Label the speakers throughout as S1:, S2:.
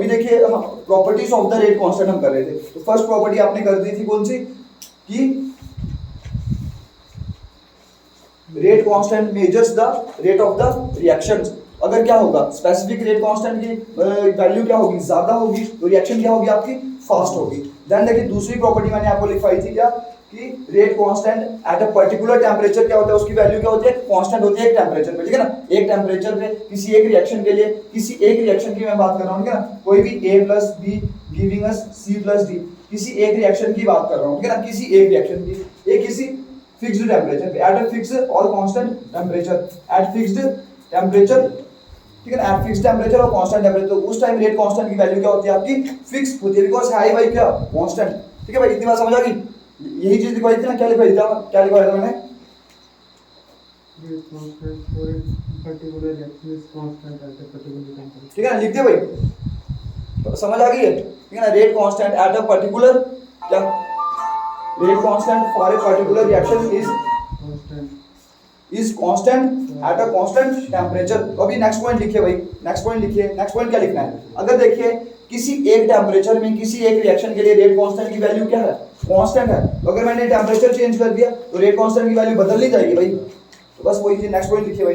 S1: अभी देखिए properties of the rate constant हम कर रहे थे। तो फर्स्ट प्रॉपर्टी आपने कर दी थी कौन सी कि rate constant measures the rate of the reactions. अगर क्या होगा स्पेसिफिक रेट कांस्टेंट की वैल्यू क्या होगी, ज्यादा होगी, तो रिएक्शन क्या होगी आपकी, फास्ट होगी। देन देखिए दूसरी प्रॉपर्टी मैंने आपको लिखवाई थी क्या कि rate constant at a particular temperature क्या होता है, उसकी वैल्यू क्या होती है, कांस्टेंट होती है एक टेम्परेचर पे, ठीक है ना। एक टेम्परेचर पे किसी एक रिएक्शन के लिए, किसी एक रिएक्शन की मैं बात कर रहा हूँ, ठीक है ना, कोई भी A plus be giving us C plus D, किसी एक रिएक्शन की बात कर रहा हूँ, ठीक है ना, किसी एक रिएक्शन की, एक किसी फिक्स्ड टेम्परेचर पे एट अ फिक्स्ड और constant temperature, at fixed temperature, ठीक है ना, एट फिक्स्ड टेम्परेचर और कांस्टेंट टेम्परेचर। तो उस टाइम रेट कांस्टेंट की वैल्यू क्या होती है आपकी, फिक्स होती है, बिकॉज़ हाई बाई क्या, कांस्टेंट। ठीक है भाई, इतनी बात समझ आ गई। यही चीज लिखवाई थी ना, क्या लिखवाई था, क्या लिखवाया था मैंने, ठीक है ना, लिख दिया भाई, तो समझ आ गई है, ठीक है ना। Rate constant at a particular क्या, rate constant for a particular reaction is constant at a constant temperature. तो अभी नेक्स्ट पॉइंट लिखिए भाई, नेक्स्ट पॉइंट लिखिए। नेक्स्ट पॉइंट क्या लिखना है, अगर देखिए किसी एक टेम्परेचर में किसी एक रिएक्शन के लिए रेट कांस्टेंट की वैल्यू क्या है, कांस्टेंट है, तो अगर मैंने टेम्परेचर चेंज कर दिया तो रेट कांस्टेंट की वैल्यू बदल नहीं जाएगी भाई। तो बस वही चीज, नेक्स्ट पॉइंट लिखिए भाई,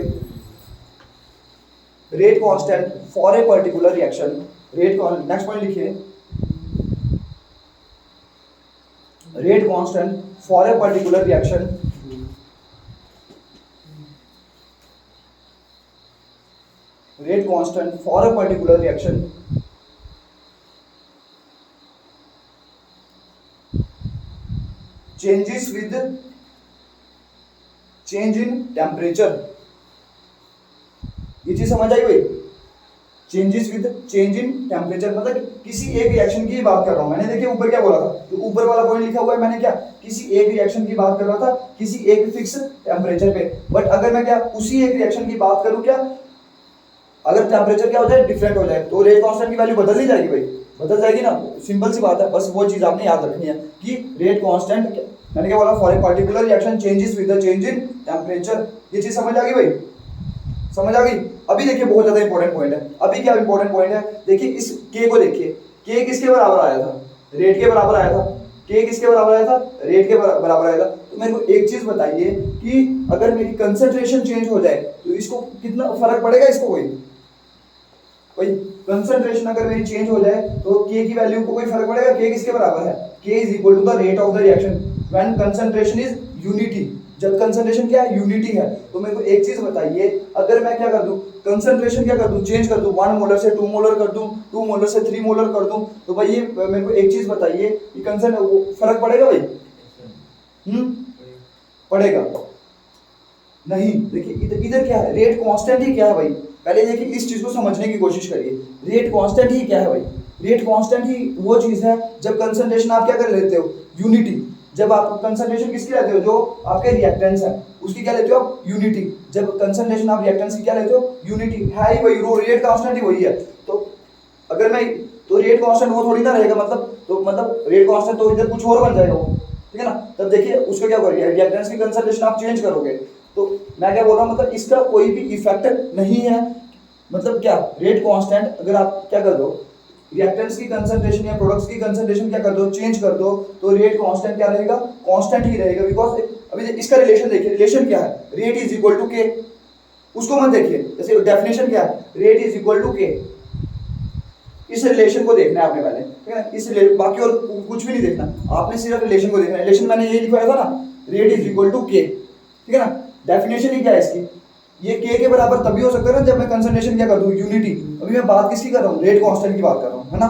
S1: rate constant for a particular reaction, rate, next point लिखिए, rate constant for a particular reaction rate constant for a particular reaction changes with change in temperature। ये चीज समझ आई भाई, changes with change in temperature, मतलब किसी एक reaction की बात कर रहा हूं मैंने। देखिए ऊपर क्या बोला था, तो ऊपर वाला पॉइंट लिखा हुआ है मैंने, क्या किसी एक रिएक्शन की बात कर रहा था किसी एक फिक्स टेम्परेचर पे। बट अगर मैं क्या उसी एक रिएक्शन की बात करूं, क्या अगर टेम्परेचर क्या हो जाए, डिफरेंट हो जाए, तो रेट कांस्टेंट की वैल्यू बदल नहीं जाएगी भाई, बदल जाएगी ना, सिंपल सी बात है। बस वो चीज आपने याद रखनी है कि रेट कांस्टेंट, मैंने क्या बोला, for a particular reaction changes with the change in temperature. ये चीज समझ आ गई भाई, समझ आ गई। अभी देखिए बहुत ज्यादा इंपॉर्टेंट पॉइंट है, अभी क्या इंपॉर्टेंट पॉइंट है, देखिए इस के को देखिए, के किसके बराबर आया था, रेट के बराबर आया था। के किसके बराबर आया था, रेट के बराबर आया था। तो मेरे को एक चीज बताइए कि अगर मेरी कंसंट्रेशन चेंज हो जाए तो इसको कितना फर्क पड़ेगा, इसको कोई कंसंट्रेशन अगर मेरी चेंज हो जाए तो के की वैल्यू को कोई फर्क पड़ेगा, के किसके बराबर है, k is equal to the rate of the reaction when concentration is unity. जब कंसंट्रेशन क्या है, यूनिटी है। तो मेरे को एक चीज बताइए, अगर मैं क्या कर दूं, कंसंट्रेशन क्या कर दूं, चेंज कर दूं, 1 मोलर से 2 मोलर कर दूं, 2 मोलर से 3 मोलर कर दूं, तो भाई ये मेरे को एक चीज बताइए कि फर्क पड़ेगा भाई, पड़ेगा नहीं। देखिए इधर क्या है, रेट कांस्टेंट ही क्या है भाई, पहले देखिए इस चीज को समझने की कोशिश करिए। रेट कांस्टेंट ही क्या है भाई, रेट कांस्टेंट ही वो चीज है जब कंसंट्रेशन आप क्या कर लेते हो, यूनिटी। जब आप कंसंट्रेशन किसकी लेते हो, जो आपके रिएक्टेंट्स है उसकी क्या लेते हो आप, यूनिटी। जब कंसंट्रेशन आप रिएक्टेंट्स की क्या लेते हो, यूनिटी है ही वही, रेट कांस्टेंट ही वही है। तो अगर मैं, तो रेट कांस्टेंट वो थोड़ी ना रहेगा, मतलब रेट कांस्टेंट तो इधर कुछ और बन जाएगा वो, ठीक है ना। तब देखिए उसको क्या करोगे, रिएक्टेंट्स की कंसंट्रेशन आप चेंज करोगे। तो मैं क्या बोल रहा हूँ, मतलब इसका कोई भी इफेक्ट नहीं है, मतलब क्या रेट कांस्टेंट अगर आप क्या कर दो, रिएक्टेंट्स की कंसंट्रेशन या प्रोडक्ट्स की कंसंट्रेशन क्या कर दो, चेंज कर दो, तो रेट कांस्टेंट क्या रहेगा, कांस्टेंट ही रहेगा। बिकॉज अभी इसका रिलेशन देखिए, रिलेशन क्या है, रेट इज इक्वल टू के। उसको मत देखिए, जैसे डेफिनेशन क्या है, रेट इज इक्वल टू के। इस रिलेशन को देखना है आपने पहले, ठीक है ना, इस रिलेशन, बाकी और कुछ भी नहीं देखना, आपने सिर्फ रिलेशन को देखना है। रिलेशन मैंने ये लिखवाया था ना, रेट इज इक्वल टू के, ठीक है ना। डेफिनेशन ही क्या है इसकी, ये के बराबर तभी हो सकता है ना जब मैं कंसंट्रेशन क्या कर दूं, यूनिटी। अभी मैं बात किसकी कर रहा हूँ, रेट कांस्टेंट की बात कर रहा हूँ, है ना।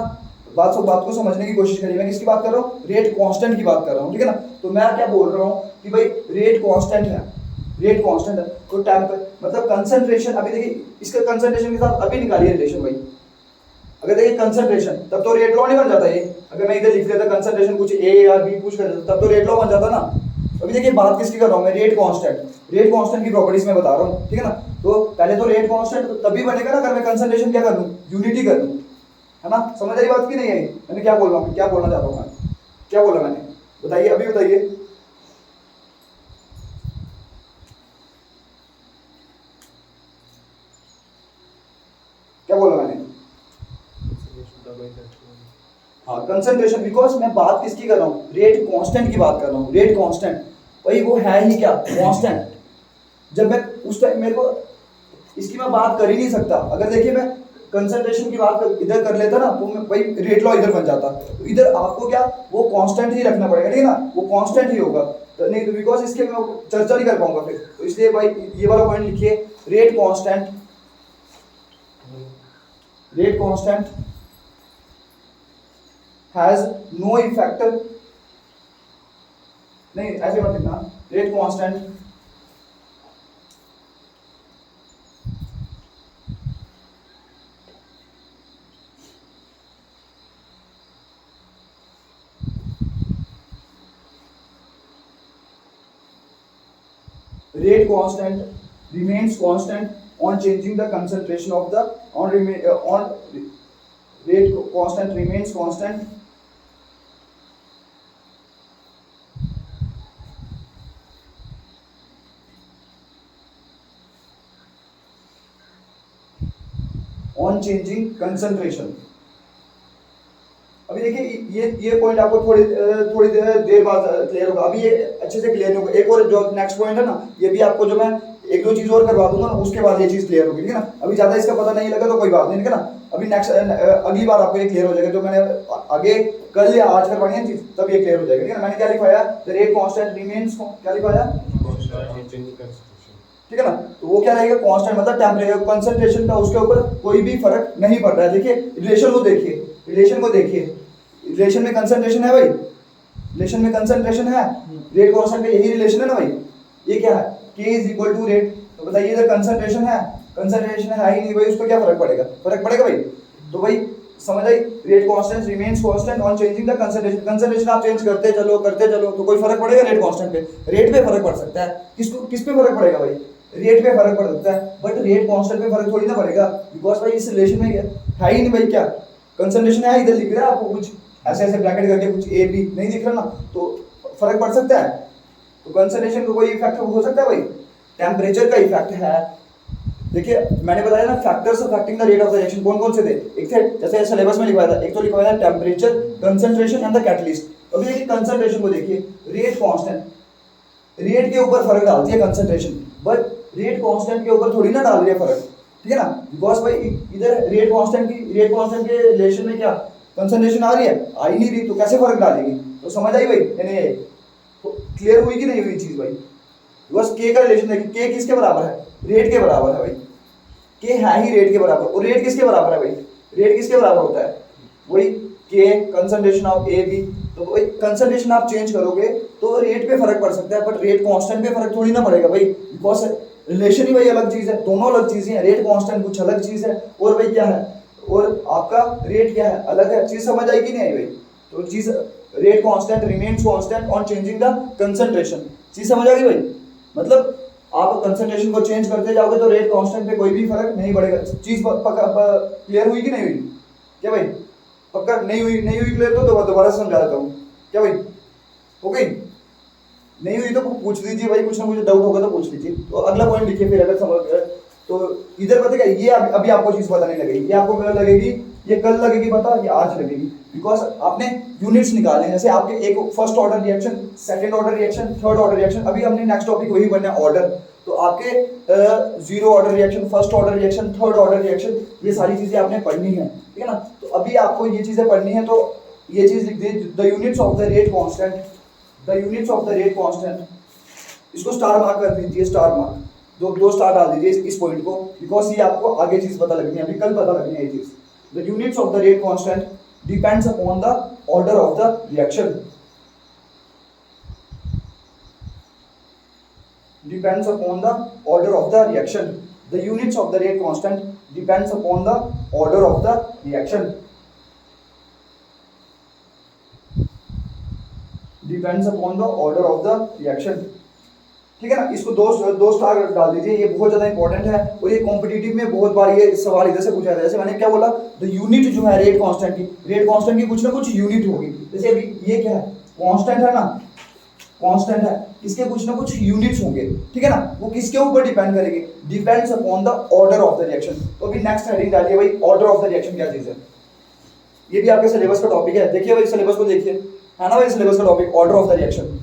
S1: बात को समझने की कोशिश करिए, मैं किसकी बात कर रहा हूँ, रेट कांस्टेंट की बात कर रहा हूँ, ठीक है ना। तो मैं क्या बोल रहा हूँ कि भाई रेट कांस्टेंट है, रेट कांस्टेंट है, तो मतलब कंसंट्रेशन, अभी देखिए इसका कंसंट्रेशन के साथ अभी निकालिए रिलेशन भाई। अगर देखिए कंसंट्रेशन, तब तो रेट लॉ नहीं बन जाता ये। अगर मैं इधर लिख देता कंसंट्रेशन कुछ ए या बी पूछ कर देता, तब तो रेट लॉ बन जाता ना। अभी देखिए बात किसकी कर रहा हूँ मैं, रेट कांस्टेंट। रेट कांस्टेंट की प्रॉपर्टीज मैं बता रहा हूँ, ठीक है ना। तो पहले तो रेट कांस्टेंट तभी बनेगा ना अगर मैं कंसंट्रेशन क्या कर दूं, यूनिटी कर दूं, है ना। समझ आई बात की नहीं आई, मैंने क्या बोल रहा हूँ, क्या बोलना चाहता हूँ मैं, क्या बोला मैंने, बताइए अभी बताइए। क्या बोला मैंने, हाँ कंसंट्रेशन, बिकॉज मैं बात किसकी कर रहा हूँ, रेट कांस्टेंट की बात कर रहा हूँ, रेट कांस्टेंट भाई वो है ही क्या, कांस्टेंट। जब मैं उस टाइम मेरे को इसकी मैं बात कर ही नहीं सकता, अगर देखिए मैं कंसंट्रेशन की बात इधर कर लेता ना तो मैं भाई रेट लॉ इधर बन जाता, तो इधर आपको क्या वो कांस्टेंट ही रखना पड़ेगा, ठीक है ना, वो कांस्टेंट ही होगा, तो नहीं तो बिकॉज इसके मैं चर्चा नहीं कर पाऊंगा फिर, तो इसलिए भाई ये वाला पॉइंट लिखिए, rate constant, rate constant has no effect, नहीं ऐसे मत लिखना, rate constant rate constant remains constant on changing the concentration of the on rate constant remains constant on changing concentration। अभी देखिए ये पॉइंट आपको थोड़ी देर बाद क्लियर होगा, अभी ये अच्छे से क्लियर नहीं होगा, एक और जो नेक्स्ट पॉइंट है ना ये भी आपको जो मैं एक दो चीज और करवा दूंगा ना उसके बाद ये चीज क्लियर होगी, ठीक है ना, अभी ज्यादा इसका पता नहीं लगा तो कोई बात नहीं, ठीक है ना, अभी नेक्स्ट अगली बार आपको ये क्लियर हो जाएगा, जो मैंने आगे कल या आज करवानी है चीज तब ये क्लियर हो जाएगा, ठीक है ना। मैंने क्या लिखवाया, द रेट कांस्टेंट रिमेन्स, क्या लिखवाया, ठीक है ना, तो वो क्या रहेगा, कांस्टेंट मतलब टेम्परेचर कंसंट्रेशन का उसके ऊपर कोई भी फर्क नहीं पड़ रहा है। देखिए रिलेशन को देखिए, रिलेशन को देखिए, रिलेशन में कंसंट्रेशन है भाई, रिलेशन में कंसंट्रेशन है, रेट कांस्टेंट का यही रिलेशन है ना भाई, ये क्या है, K is equal to rate, तो बताइए इधर कंसंट्रेशन है, कंसंट्रेशन है ही नहीं भाई, उसको क्या फर्क पड़ेगा, फर्क पड़ेगा भाई, तो भाई समझ आई, rate constant remains constant on changing the concentration, concentration आप चेंज करते चलो तो कोई फर्क पड़ेगा रेट कांस्टेंट पे, रेट पे फर्क पड़ सकता है, किस पे फर्क पड़ेगा भाई, रेट पे फर्क पड़ सकता है, बट रेट कांस्टेंट पे फर्क थोड़ी ना पड़ेगा, बिकॉज भाई इस रिलेशन में है ही नहीं भाई, क्या कंसंट्रेशन है, इधर लिख रहा है आपको कुछ ऐसे ऐसे ब्रैकेट करके कुछ ए बी नहीं दिख रहा ना, तो फर्क पड़ सकता है, तो कंसंट्रेशन को कोई इफेक्ट हो सकता है भाई, टेम्परेचर का इफेक्ट है। देखिए मैंने बताया ना factors affecting the rate of the reaction कौन कौन से थे, एक थे जैसे सिलेबस में लिखवाया था, एक तो लिखवाया था temperature, concentration and the catalyst. अभी देखिए कंसंट्रेशन को देखिए, रेट कांस्टेंट, रेट के ऊपर फर्क डालती है कंसंट्रेशन, बट रेट कांस्टेंट के ऊपर थोड़ी ना डाल रही है फर्क, ठीक है ना, बिकॉज भाई इधर रेट कांस्टेंट के रिलेशन में क्या कंसंट्रेशन आ रही है, आ ही नहीं रही, तो कैसे फर्क डालेगी, तो समझ आई भाई, यानी तो क्लियर हुई कि नहीं हुई चीज भाई, बस के का रिलेशन देखिए, के किसके बराबर है, रेट के बराबर है भाई, के है ही रेट के बराबर, और रेट किसके बराबर है भाई, रेट किसके बराबर होता है, वही के कंसंट्रेशन ऑफ ए बी, तो भाई कंसंट्रेशन आप चेंज करोगे तो रेट पे फर्क पड़ सकता है, बट रेट कांस्टेंट पे फर्क थोड़ी ना पड़ेगा भाई, बिकॉज रिलेशन ही भाई अलग चीज है, दोनों अलग चीजें हैं, रेट कांस्टेंट कुछ अलग चीज है, और भाई क्या है, और आपका रेट क्या है, अलग है, चीज समझ आई कि नहीं आई भाई, तो चीज rate constant remains constant on changing the concentration, चीज समझ आ गई भाई, मतलब आप कंसंट्रेशन को चेंज करते जाओगे तो रेट कांस्टेंट पे कोई भी फर्क नहीं पड़ेगा, चीज क्लियर हुई कि नहीं हुई, क्या भाई पक्का नहीं हुई क्लियर, तो दोबारा समझा देता हूँ, क्या भाई हो गई, नहीं हुई तो पूछ लीजिए भाई, कुछ ना कुछ डाउट होगा तो पूछ लीजिए, तो अगला पॉइंट लिखिए फिर अगर समझ गए तो इधर पता क्या, ये अभी आपको चीज पता नहीं लगेगी, ये आपको कल लगेगी, ये कल लगेगी पता, ये आज लगेगी, बिकॉज आपने यूनिट्स निकाले, जैसे आपके एक first order reaction, second order reaction, third order reaction, अभी हमने नेक्स्ट टॉपिक वही बनना है ऑर्डर, तो आपके zero order reaction, first order reaction, third order reaction, ये सारी चीजें आपने पढ़नी है, ठीक है ना, तो अभी आपको ये चीजें पढ़नी है, तो ये चीज लिख दीजिए, the units of the rate constant, the units of the rate constant, इसको स्टार मार्क कर दीजिए, स्टार मार्क, दो स्टार डाल दीजिए इस पॉइंट को, बिकॉज ये आपको आगे चीज पता लगनी है, अभी कल पता लगनी है ये चीज, the units of the rate constant depends upon the order of the reaction, depends upon the order of the reaction, the units of the rate constant depends upon the order of the reaction, depends upon the order of the reaction, ठीक है ना, इसको दो star डाल दीजिए, ये बहुत ज्यादा इंपॉर्टेंट है, और ये कॉम्पिटिटिव में बहुत बार ये सवाल इधर से पूछा जाता है, जैसे मैंने क्या बोला, द यूनिट जो है रेट कांस्टेंट की कुछ ना कुछ यूनिट होगी, जैसे अभी ये क्या है, कांस्टेंट है ना, कांस्टेंट है, इसके कुछ ना कुछ यूनिट्स होंगे, ठीक है ना, वो किसके ऊपर डिपेंड करेंगे, depends upon the order of the reaction, तो अभी नेक्स्ट हेडिंग डालिए भाई, ऑर्डर ऑफ द रिएक्शन क्या चीज है, ये भी आपके सिलेबस का टॉपिक है, देखिए भाई सिलेबस को देखिए, है ना भाई सिलेबस का topic, order of the reaction,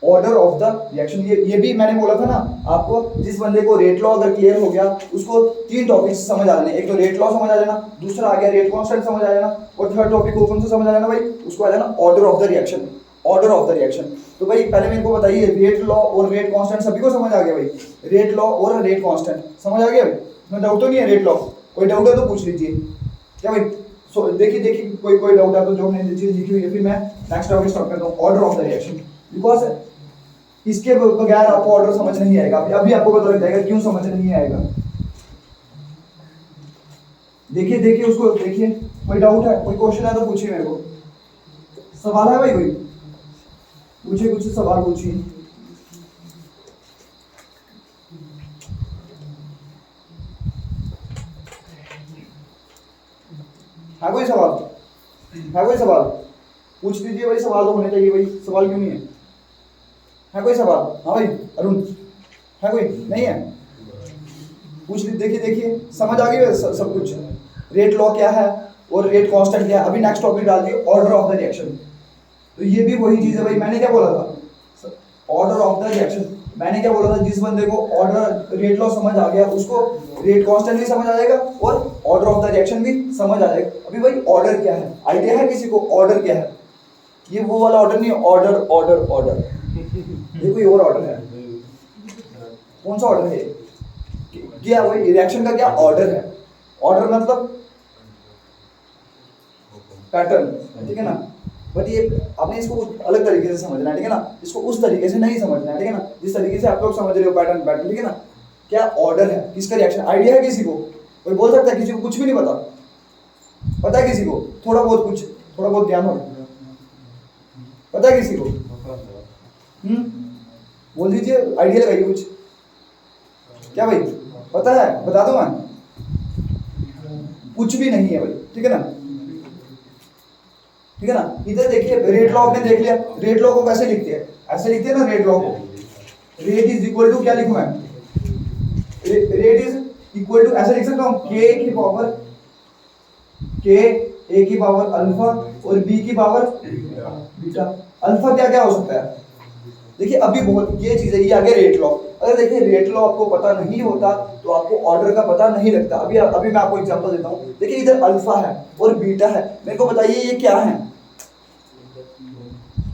S1: order of the reaction. ये भी मैंने बोला था ना आपको, जिस बंदे को रेट लॉ अगर क्लियर हो गया उसको 3 टॉपिक्स समझ आ जाने, एक तो रेट लॉ समझ आ जाना, दूसरा आ गया रेट कांस्टेंट समझ आ जाना, और थर्ड टॉपिक को कौन सा समझ आ जाना भाई, उसको आ जाना order of the reaction, order of the reaction. तो भाई पहले मेरे को बताइए, रेट लॉ और रेट कांस्टेंट सभी को समझ आ गया भाई, रेट लॉ और रेट कांस्टेंट समझ आ गया भाई, इसमें डाउट तो नहीं है? रेट लॉ कोई डाउट है तो पूछ लीजिए क्या भाई। देखिए कोई डाउट है तो जो मैंने चीज लिखी हुई है, फिर मैं नेक्स्ट टॉपिक स्टार्ट करता हूँ, order of the reaction. Because इसके बगैर आपको ऑर्डर समझ नहीं आएगा, अभी आपको पता लग जाएगा क्यों समझ नहीं आएगा। देखिए उसको देखिए, कोई डाउट है, कोई क्वेश्चन है तो पूछिए मेरे को, सवाल है भाई कोई, पूछिए कुछ सवाल पूछिए। है कोई सवाल, है कोई सवाल, पूछ लीजिए भाई, सवाल तो होने चाहिए भाई, सवाल क्यों नहीं है कोई सवाल? हाँ भाई अरुण, है कोई? नहीं है, पूछ लीजिए। देखिए समझ आ गई सब कुछ, रेट लॉ क्या है और रेट कांस्टेंट क्या है। अभी नेक्स्ट टॉपिक डाल दिए ऑर्डर ऑफ द रिएक्शन, तो ये भी वही चीज है भाई, मैंने क्या बोला था, ऑर्डर ऑफ द रिएक्शन। मैंने क्या बोला था, जिस बंदे को ऑर्डर रेट लॉ समझ आ गया उसको रेट कांस्टेंट भी समझ आ जाएगा और ऑर्डर ऑफ द रिएक्शन भी समझ आ जाएगा। अभी भाई ऑर्डर क्या है, आइडिया है किसी को? ऑर्डर क्या है? ये वो वाला ऑर्डर नहीं, ऑर्डर ऑर्डर ऑर्डर, ये कोई और ऑर्डर है। कौन सा ऑर्डर है? क्या भाई रिएक्शन का क्या ऑर्डर है? ऑर्डर मतलब पैटर्न, ठीक है ना। बट ये आपने इसको अलग तरीके से समझना है, ठीक है ना, इसको उस तरीके से नहीं समझना है, ठीक है ना, जिस तरीके से आप लोग समझ रहे हो पैटर्न पैटर्न, ठीक है ना। क्या ऑर्डर है, किसका रिएक्शन, आइडिया है किसी को? कोई बोल सकता है? किसी को कुछ भी नहीं पता है किसी को? थोड़ा बहुत ज्ञान हो, पता है किसी को? बोल दीजिए, आइडिया लगाइए कुछ। क्या भाई पता है? बता दो मैं, कुछ भी नहीं है भाई, ठीक है ना, ठीक है ना। इधर देखिए रेट लॉ आपने देख लिया, रेट लॉ को कैसे लिखते हैं? ऐसे लिखते हैं ना रेट लॉ को, रेट इज इक्वल टू, क्या लिखूं मैं, रेट इज इक्वल टू, ऐसे लिख सकता हूं, के ए की पावर अल्फा और बी की पावर बीटा। अल्फा क्या क्या हो सकता है? देखिए अभी बहुत ये चीज है, ये आगे रेट लॉ। अगर देखिए रेट लॉ आपको पता नहीं होता तो आपको ऑर्डर का पता नहीं लगता। अभी मैं आपको एग्जांपल देता हूँ। देखिए इधर अल्फा है और बीटा है, मेरे को बताइए ये क्या है?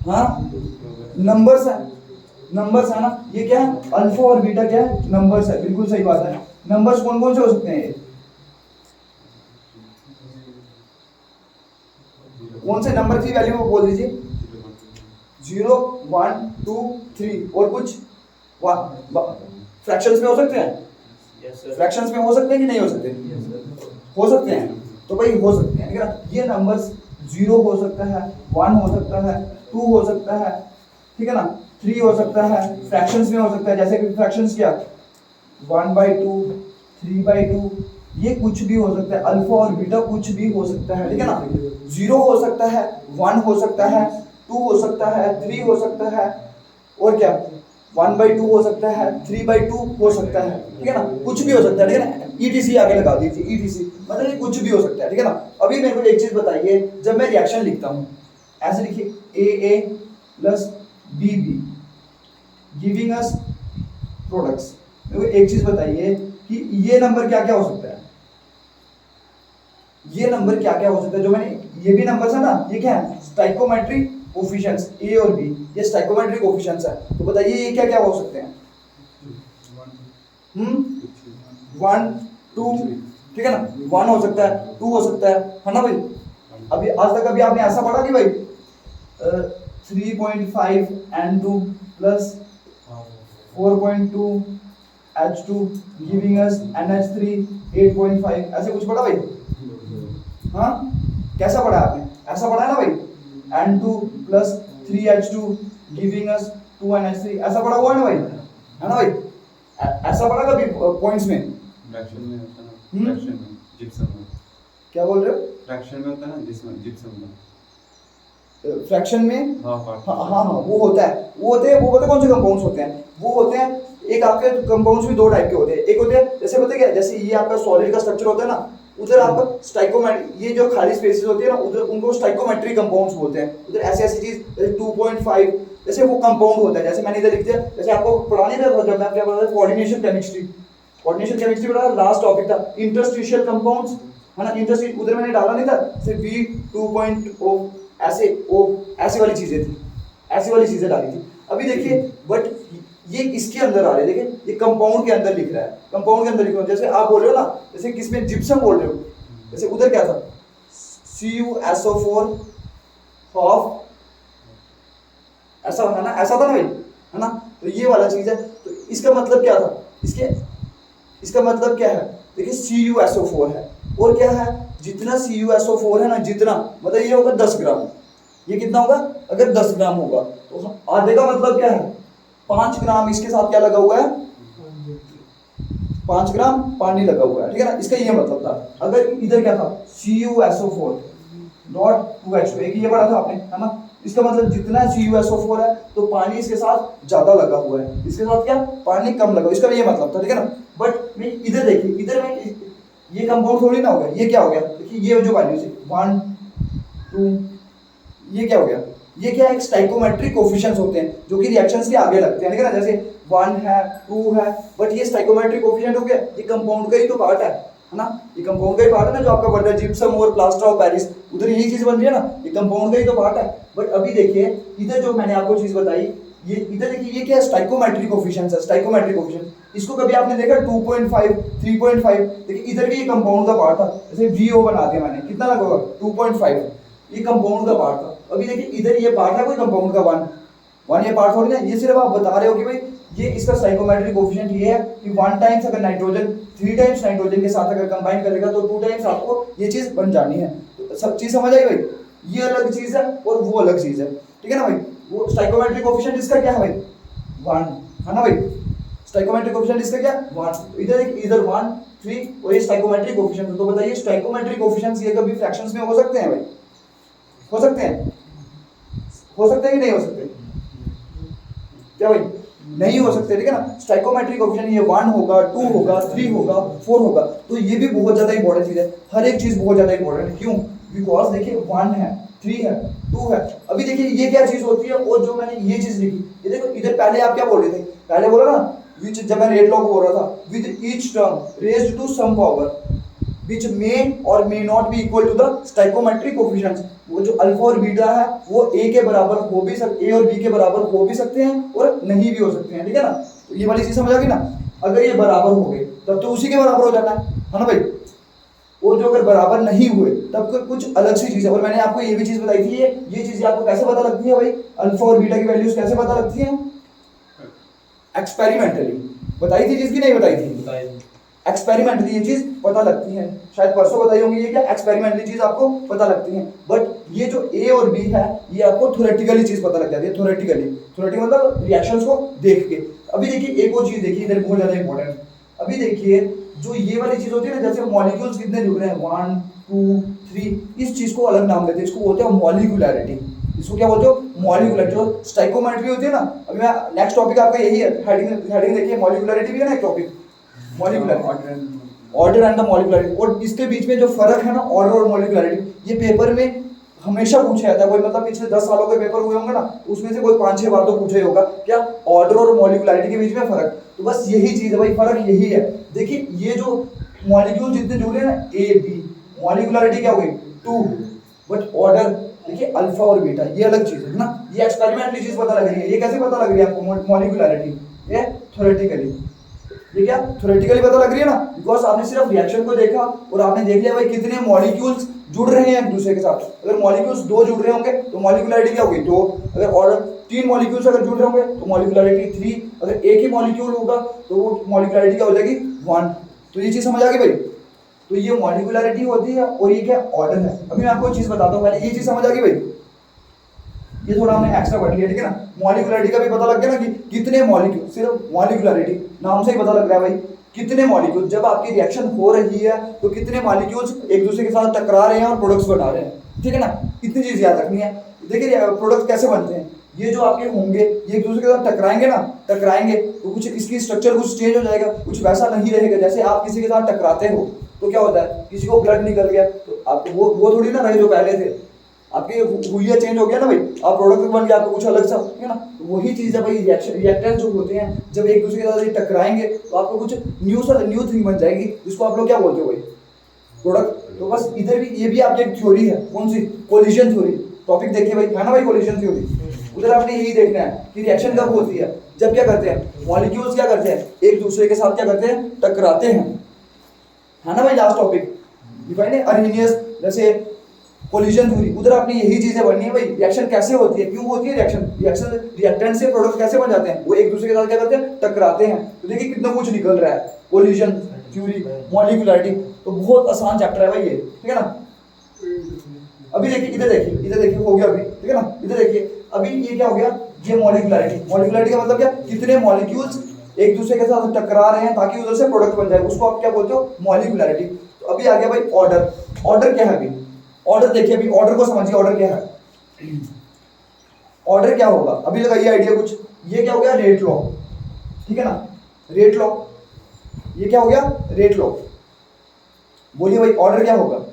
S1: हाँ नंबर्स है ना, ये क्या है? अल्फा और बीटा क्या है? नंबर्स है, बिल्कुल सही बात है। नंबर्स कौन कौन से हो सकते हैं? ये कौन से नंबर की वैल्यू बोल दीजिए? 0 1 2 3 और कुछ फ्रैक्शंस में हो सकते हैं? फ्रैक्शंस में हो सकते हैं कि नहीं हो सकते? हो सकते हैं, तो भाई हो सकते हैं, ठीक है ना। ये नंबर्स 0 हो सकता है, 1 हो सकता है, 2 हो सकता है, ठीक है ना, 3 हो सकता है, फ्रैक्शंस में हो सकता है, जैसे कि फ्रैक्शंस क्या 1/2 3/2, ये कुछ भी हो सकता है। अल्फा और बीटा कुछ भी हो सकता है, ठीक है ना। 0 हो सकता है, 1 हो सकता है, 2 हो सकता है, 3 हो सकता है, और क्या 1/2 हो सकता है, 3/2 हो सकता है, ठीक है ना, कुछ भी हो सकता है, ठीक है ना। ETC आगे लगा दीजिए, ETC मतलब ये कुछ भी हो सकता है, ठीक है ना। अभी मेरे को एक चीज बताइए, जब मैं रिएक्शन लिखता हूँ ऐसे लिखिए, AA plus BB giving us products. मेरे को एक चीज बताइए कि ये नंबर क्या क्या हो सकता है? ये नंबर क्या क्या हो सकता है? जो मैंने ये भी नंबर है ना, ये क्या है? स्टाइकोमेट्रिक कोफिशिएंट्स A और B, ये स्टाइकोमेट्रिक कोफिशिएंट्स है। तो बताइए ये क्या क्या हो सकते हैं? 1 2, ठीक है ना, 1 हो सकता है, 2 हो सकता है ना भाई। अभी आज तक अभी आपने ऐसा पढ़ा कि भाई 3.5 N2 plus 4.2 H2 giving us NH3 8.5, ऐसे कुछ पढ़ा भाई? हाँ कैसा पढ़ा आपने? ऐसा पढ़ा है ना भाई, N2 plus 3H2 giving us 2 NH3, ऐसा पढ़ा हुआ है ना भाई, है ना भाई? ऐसा पढ़ा कभी पॉइंट्स में?
S2: फ्रैक्शन में होता है ना, फ्रैक्शन में जिप्सम में।
S1: क्या बोल रहे हो?
S2: फ्रैक्शन में होता है ना, जिसमें जिप्सम में
S1: फ्रैक्शन में
S2: हाँ
S1: हाँ वो होता है, वो पता है कौन से कंपाउंड्स होते हैं? वो होते हैं, एक आपके कंपाउंड्स भी 2 टाइप के होते हैं। एक होते हैं जैसे पता है क्या, जैसे ये आपका सॉलिड का स्ट्रक्चर होता है ना, उधर आपका स्टाइकोमेट्रिक, ये जो खाली स्पेसेस होती है ना उधर उनको स्टाइकोमेट्रिक कंपाउंड्स बोलते हैं। उधर ऐसी ऐसी चीज जैसे 2.5 जैसे वो कंपाउंड होता है, जैसे मैंने इधर लिख दिया, जैसे आपको पढ़ाने में जब मैं क्या पढ़ा था कोऑर्डिनेशन केमिस्ट्री, कोऑर्डिनेशन केमिस्ट्री पढ़ा लास्ट टॉपिक था इंटरस्टिशियल कंपाउंड्स, है ना। इंटरस्टिशियल उधर मैंने डाला नहीं था, सिर्फ V2.O ऐसे ओ ऐसी वाली चीजें थी, ऐसी वाली चीजें डाली थी। अभी देखिए बट ये इसके अंदर आ रहे हैं, देखिए ये कंपाउंड के अंदर लिख रहा है, कंपाउंड के अंदर लिख रहा है। जैसे आप बोल रहे हो ना, जैसे किसमें जिप्सम बोल रहे हो, जैसे उधर क्या था CuSO4 ऑफ ऐसा है ना, ऐसा था ना भाई, है ना। तो ये वाला चीज है, तो इसका मतलब क्या था, इसका मतलब क्या है, देखिए CuSO4 है और क्या है, जितना CuSO4 है ना, जितना मतलब ये होगा 10 ग्राम, ये कितना होगा, अगर 10 ग्राम होगा तो आधे का मतलब क्या है 5 ग्राम इसके साथ क्या लगा हुआ है, 5 ग्राम पानी लगा हुआ है, ठीक है ना। इसका ये मतलब था। अगर इधर क्या था CuSO4 नॉट 2H2, एक ये पढ़ा था आपने, है ना। इसका मतलब जितना CuSO4 है तो पानी इसके साथ ज्यादा लगा हुआ है, इसके साथ क्या पानी कम लगा, इसका ये मतलब था, ठीक है ना। बट मैं इधर देखिए, इधर में ये कंपाउंड थोड़ी ना हो गया, ये क्या हो गया, देखिए ये जो वैल्यूज है 1 2, ये क्या हो गया, ये क्या है, स्टाइकोमेट्रिक कोफिशिएंट्स होते हैं जो कि रिएक्शंस के आगे लगते हैं, ठीक है ना। जैसे 1 है 2 है, बट ये स्टाइकोमेट्रिक कोफिशिएंट हो गया, ये कंपाउंड का ही तो पार्ट है ना। ये कंपाउंड का ही पार्ट है ना, जो आपका बन रहा है जिप्सम और प्लास्टर ऑफ पेरिस, उधर यही चीज बन रही है ना, ये कंपाउंड का ही तो पार्ट है। बट अभी देखिए इधर जो मैंने आपको चीज बताई, ये इधर देखिए ये क्या है, स्टाइकोमेट्रिक कोफिशिएंट्स है, स्टाइकोमेट्रिक कोफिशिएंट। इसको कभी आपने देखा 2.5 3.5, देखिए इधर भी ये कंपाउंड का पार्ट था, जैसे VO बना दिया मैंने, कितना लगा होगा 2.5, ये कंपाउंड का पार्ट था। अभी देखिए इधर ये पार्ट है कोई कंपाउंड का 1 ये पार्ट थोड़ी ना, ये सिर्फ आप बता रहे हो कि भाई ये इसका स्टाइकोमेट्रिक कोफिशिएंट ये है कि 1 टाइम्स अगर नाइट्रोजन 3 टाइम्स नाइट्रोजन के साथ अगर कंबाइन करेगा तो 2 टाइम्स आपको ये चीज बन जानी है। तो सब चीज समझ आई भाई, ये अलग चीज है और वो अलग चीज है, ठीक है ना भाई। वो स्टाइकोमेट्रिक कोफिशिएंट इसका क्या है भाई 1, है ना भाई, स्टाइकोमेट्रिक कोफिशिएंट इसका क्या 1। तो इधर 1 3 और ये स्टाइकोमेट्रिक कोफिशिएंट। तो बताइए स्टाइकोमेट्रिक कोफिशिएंट्स ये कभी फ्रैक्शंस में हो सकते हैं भाई, हो सकते हैं, हो सकते हैं कि नहीं हो सकते, क्या भाई नहीं हो सकते, ठीक है ना। स्टाइकोमेट्रिक कोफिशिएंट ये 1 होगा 2 होगा 3 होगा 4 होगा, तो ये भी बहुत ज्यादा इंपॉर्टेंट चीज है, हर एक चीज बहुत ज्यादा इंपॉर्टेंट है। क्यों, बिकॉज देखिए 1 है 3 है 2 है। अभी देखिए ये क्या चीज होती है, और जो मैंने ये चीज लिखी, ये देखो इधर पहले आप क्या बोल रहे थे, पहले बोला ना विच, जब मैं रेट लॉ को बोल रहा था, with each term raised to some power which may or may not be equal to the stoichiometric coefficients। वो जो अल्फा और बीटा है वो a के बराबर हो भी सकते, a और b के बराबर हो भी सकते हैं और नहीं भी हो सकते हैं, ठीक है ना। तो ये वाली चीज समझ आ गई ना, अगर ये बराबर हो गए तब तो उसी के बराबर हो जाना है ना भाई। और जो अगर बराबर नहीं हुए तब तो कुछ अलग सी चीज है। और मैंने आपको ये भी चीज बताई थी, ये चीज आपको कैसे पता लगती है भाई, अल्फा और बीटा की वैल्यूज कैसे पता लगती है, एक्सपेरिमेंटली बताई थी चीज की नहीं बताई थी, एक्सपेरिमेंटली ये चीज पता लगती है। शायद परसों बताई होंगी ये क्या, एक्सपेरिमेंटली चीज आपको पता लगती है। बट ये जो ए और बी है ये आपको थ्योरेटिकली चीज पता लग जाती है, थ्योरेटिकली मतलब रिएक्शंस को देख के। अभी देखिए एक और चीज देखिए इधर बहुत ज्यादा इंपॉर्टेंट, अभी देखिए जो ये वाली चीज होती है ना, जैसे मॉलिक्यूल्स कितने जुड़ रहे हैं 1 2 3, इस चीज को अलग नाम देते हैं, इसको बोलते हैं मॉलिक्यूलैरिटी। इसको क्या बोलते हो, मॉलिक्यूलैरिटी। जो स्टाइकोमेट्री होती है ना, अभी मैं नेक्स्ट टॉपिक आपका यही है, हेडिंग देखिए मॉलिक्यूलैरिटी भी है ना एक टॉपिक, मॉलिक्यूलैरिटी ऑर्डर एंड द मॉलिक्यूलैरिटी। और इसके बीच में जो फर्क है ना ऑर्डर और मॉलिक्यूलैरिटी, ये पेपर में हमेशा पूछा जाता है। कोई मतलब पिछले 10 सालों के पेपर हुए होंगे ना, उसमें से कोई 5-6 बार तो पूछा ही होगा, क्या ऑर्डर और मॉलिक्यूलैरिटी के बीच में फर्क। तो बस यही चीज है भाई, फर्क यही है। देखिए ये जो मॉलिक्यूल जितने जुड़े हैं ना ए बी, मॉलिक्यूलैरिटी क्या हो गई 2, बट ऑर्डर देखिए अल्फा और बीटा, ये अलग चीज है ना। ये एक्सपेरिमेंटली चीज पता लग रही है, ये कैसे पता लग रही है आपको मॉलिक्यूलैरिटी, ये थ्योरेटिकली, ये क्या थ्योरेटिकली पता लग रही है ना, बिकॉज आपने सिर्फ रिएक्शन को देखा और आपने देख लिया भाई कितने मॉलिक्यूल्स जुड़ रहे हैं एक दूसरे के साथ। अगर मॉलिक्यूल्स 2 जुड़ रहे होंगे तो मॉलिक्यूलैरिटी क्या होगी 2, अगर ऑर्डर 3 मॉलिक्यूल्स अगर जुड़ रहे होंगे तो मॉलिक्यूलैरिटी 3, अगर एक ही मॉलिक्यूल होगा तो वो मॉलिक्यूलैरिटी क्या हो जाएगी 1। तो ये चीज समझ आ गई भाई, तो ये मॉलिक्यूलैरिटी होती है और ये क्या ऑर्डर है। अभी मैं आपको एक चीज बताता हूँ, पहले ये चीज समझ आ गई भाई, ये थोड़ा हमने एक्स्ट्रा पढ़ लिया, ठीक है ना। मॉलिक्यूलैरिटी का भी पता लग गया ना कि कितने मॉलिक्यूल, सिर्फ मॉलिक्यूलैरिटी नाम से ही पता लग रहा है भाई कितने मॉलिक्यूल, जब आपकी रिएक्शन हो रही है तो कितने मॉलिक्यूल्स एक दूसरे के साथ टकरा रहे हैं और प्रोडक्ट्स बना रहे हैं, ठीक है ना। इतनी चीज याद रखनी है। देखिए प्रोडक्ट कैसे बनते हैं, ये जो आपके होंगे ये एक दूसरे के साथ टकराएंगे ना, टकराएंगे तो कुछ इसकी स्ट्रक्चर कुछ चेंज हो जाएगा, कुछ वैसा नहीं रहेगा जैसे आप किसी के साथ टकराते हो, तो क्या होता है, किसी को ब्लड निकल गया तो आपको वो थोड़ी ना रहे जो पहले थे, आपके हुलिया चेंज हो गया ना भाई, आप प्रोडक्ट बन गया, आपको कुछ अलग सा है ना। तो वही चीज है भाई, रिएक्टेंट जो होते हैं जब एक दूसरे के साथ टकराएंगे तो आपको कुछ न्यू थिंग बन जाएगी, जिसको आप लोग क्या बोलते हो भाई, प्रोडक्ट। तो बस इधर भी ये भी आपकी एक थ्योरी है, कौन सी, कोलिजन थ्योरी। टॉपिक देखिए भाई, है ना भाई कोलिजन थ्योरी। उधर आपने यही देखना है कि रिएक्शन कब होती है, जब क्या करते हैं मॉलिक्यूल्स क्या करते हैं, एक दूसरे के साथ क्या करते हैं, टकराते हैं, है ना भाई। लास्ट टॉपिक डिफाइन है अर्हीनियस, जैसे कोलिजन थ्योरी। उधर आपने यही चीजें पढ़नी है भाई, रिएक्शन कैसे होती है, क्यों होती है रिएक्शन रिएक्टेंट से प्रोडक्ट कैसे बन जाते हैं, वो एक दूसरे के साथ क्या करते हैं, टकराते हैं। तो देखिए कितना कुछ निकल रहा है, कोलिजन थ्योरी, मॉलिक्यूलरिटी, तो बहुत आसान चैप्टर है भाई ये, ठीक है ना। अभी देखिए इधर देखिए हो गया अभी, ठीक है ना। इधर देखिए अभी ये क्या हो गया, ये मॉलिक्यूलरिटी का मतलब क्या, कितने मॉलिक्यूल्स एक दूसरे के साथ टकरा रहे हैं ताकि उधर से प्रोडक्ट बन जाए, उसको आप क्या बोलते हो, मॉलिक्यूलरिटी। तो अभी आ गया भाई ऑर्डर क्या है अभी, ऑर्डर देखिए, अभी ऑर्डर को समझिए, ऑर्डर क्या है, ऑर्डर क्या होगा, अभी लगाइए आइडिया कुछ। ये क्या हो गया, रेट लॉ, ठीक है ना, रेट लॉ, ये क्या हो गया, रेट लॉ। बोलिए भाई ऑर्डर क्या होगा,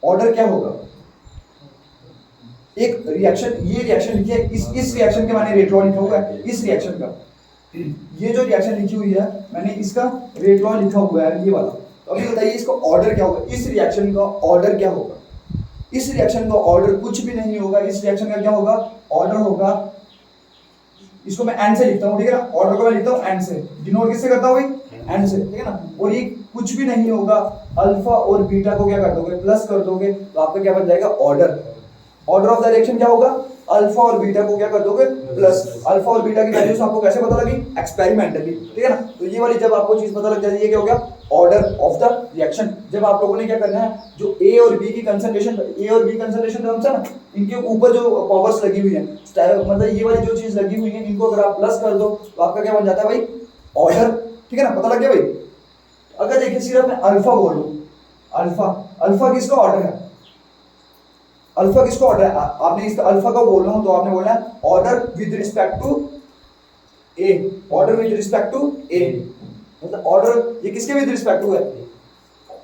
S1: ऑर्डर क्या होगा, एक रिएक्शन, ये रिएक्शन लिखिए, इस रिएक्शन के मैंने रेट लॉ लिखा हुआ है, इस रिएक्शन का, ये जो रिएक्शन लिखी हुई है मैंने इसका रेट लॉ लिखा हुआ है, ये वाला। तो अभी बताइए इसका ऑर्डर क्या होगा, इस रिएक्शन का ऑर्डर क्या होगा, इस रिएक्शन का ऑर्डर कुछ भी नहीं होगा, इस रिएक्शन का क्या होगा, ऑर्डर होगा, इसको मैं एन से लिखता हूँ, ठीक है ना, ऑर्डर को मैं लिखता हूँ एन से, डिनोट किससे करता हूँ भाई, एन से, ठीक है ना। और ये कुछ भी नहीं होगा, अल्फा और बीटा को क्या कर दोगे, प्लस कर दोगे, तो आपका क्या बन जाएगा, order. Order of the reaction क्या होगा, अल्फा और बीटा को क्या कर दोगे, प्लस। अल्फा और बीटा की वैल्यूज आपको कैसे पता लगी, एक्सपेरिमेंटली, ठीक है ना। तो ये वाली जब आपको चीज पता लग जाती है, ये क्या हो गया, ऑर्डर ऑफ द रिएक्शन। जब आप लोगों ने क्या करना है, जो ए और बी की कंसंट्रेशन टर्म्स है ना, इनके ऊपर जो पावर्स लगी हुई है, मतलब ये वाली जो चीज लगी हुई है, इनको अगर आप प्लस कर दो तो आपका क्या बन जाता है भाई, ऑर्डर, ठीक है ना, पता लग गया भाई। अगर देखिए सिर्फ मैं अल्फा बोलूं, अल्फा किसका ऑर्डर है, अल्फा किसका ऑर्डर है, आपने इसका अल्फा का बोलना हो तो आपने बोलना है order with respect to a, order with respect to a, मतलब ऑर्डर ये किसके विद रिस्पेक्ट टू है,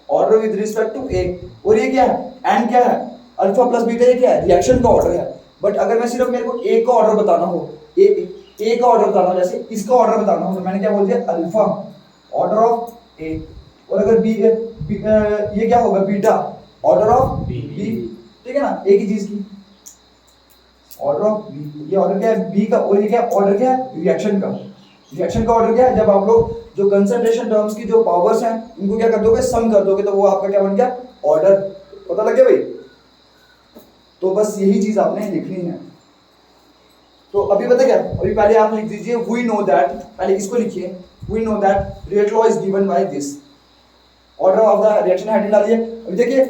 S1: order with respect to a. और ये क्या है, एन क्या है, अल्फा प्लस बीटा, ये क्या है, रिएक्शन का ऑर्डर है। बट अगर मैं सिर्फ मेरे को ए का ऑर्डर बताना हो, ए का ऑर्डर बताना हो, जैसे इसका ऑर्डर बताना हो, तो मैंने क्या बोल दिया, अल्फा, ऑर्डर ऑफ ए। और अगर बी, ये क्या होगा, बीटा, ऑर्डर ऑफ बी, ठीक है ना, एक ही चीज की, ऑर्डर ऑफ बी, ये ऑर्डर क्या है, बी का। और ये क्या ऑर्डर, क्या है, रिएक्शन का। रिएक्शन का ऑर्डर क्या है, जब आप लोग जो कंसंट्रेशन टर्म्स की जो पावर्स हैं उनको क्या कर दोगे, सम कर दोगे, तो वो आपका क्या बन गया, ऑर्डर। पता लग गया भाई। तो बस यही चीज आपने लिखनी है। तो अभी पता क्या, अभी पहले आप लिख दीजिए वी नो दैट, पहले इसको लिखिए, we know that rate law is given by this, order of the reaction heading डालिए। अभी देखिए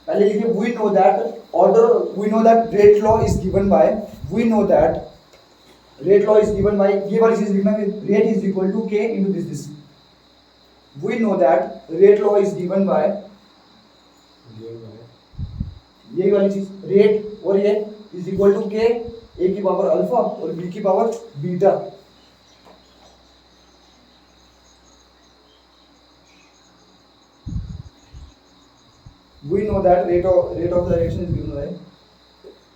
S1: पहले लिखिए we know that order, we know that rate law is given by, we know that rate law is given by, ये वाली चीज लिखना है, rate is equal to k into this, we know that rate law is given by, ये वाली चीज, rate और ये इज इक्वल टू के, ए की पावर अल्फा और बी की power beta. We know that rate of the reaction is given by,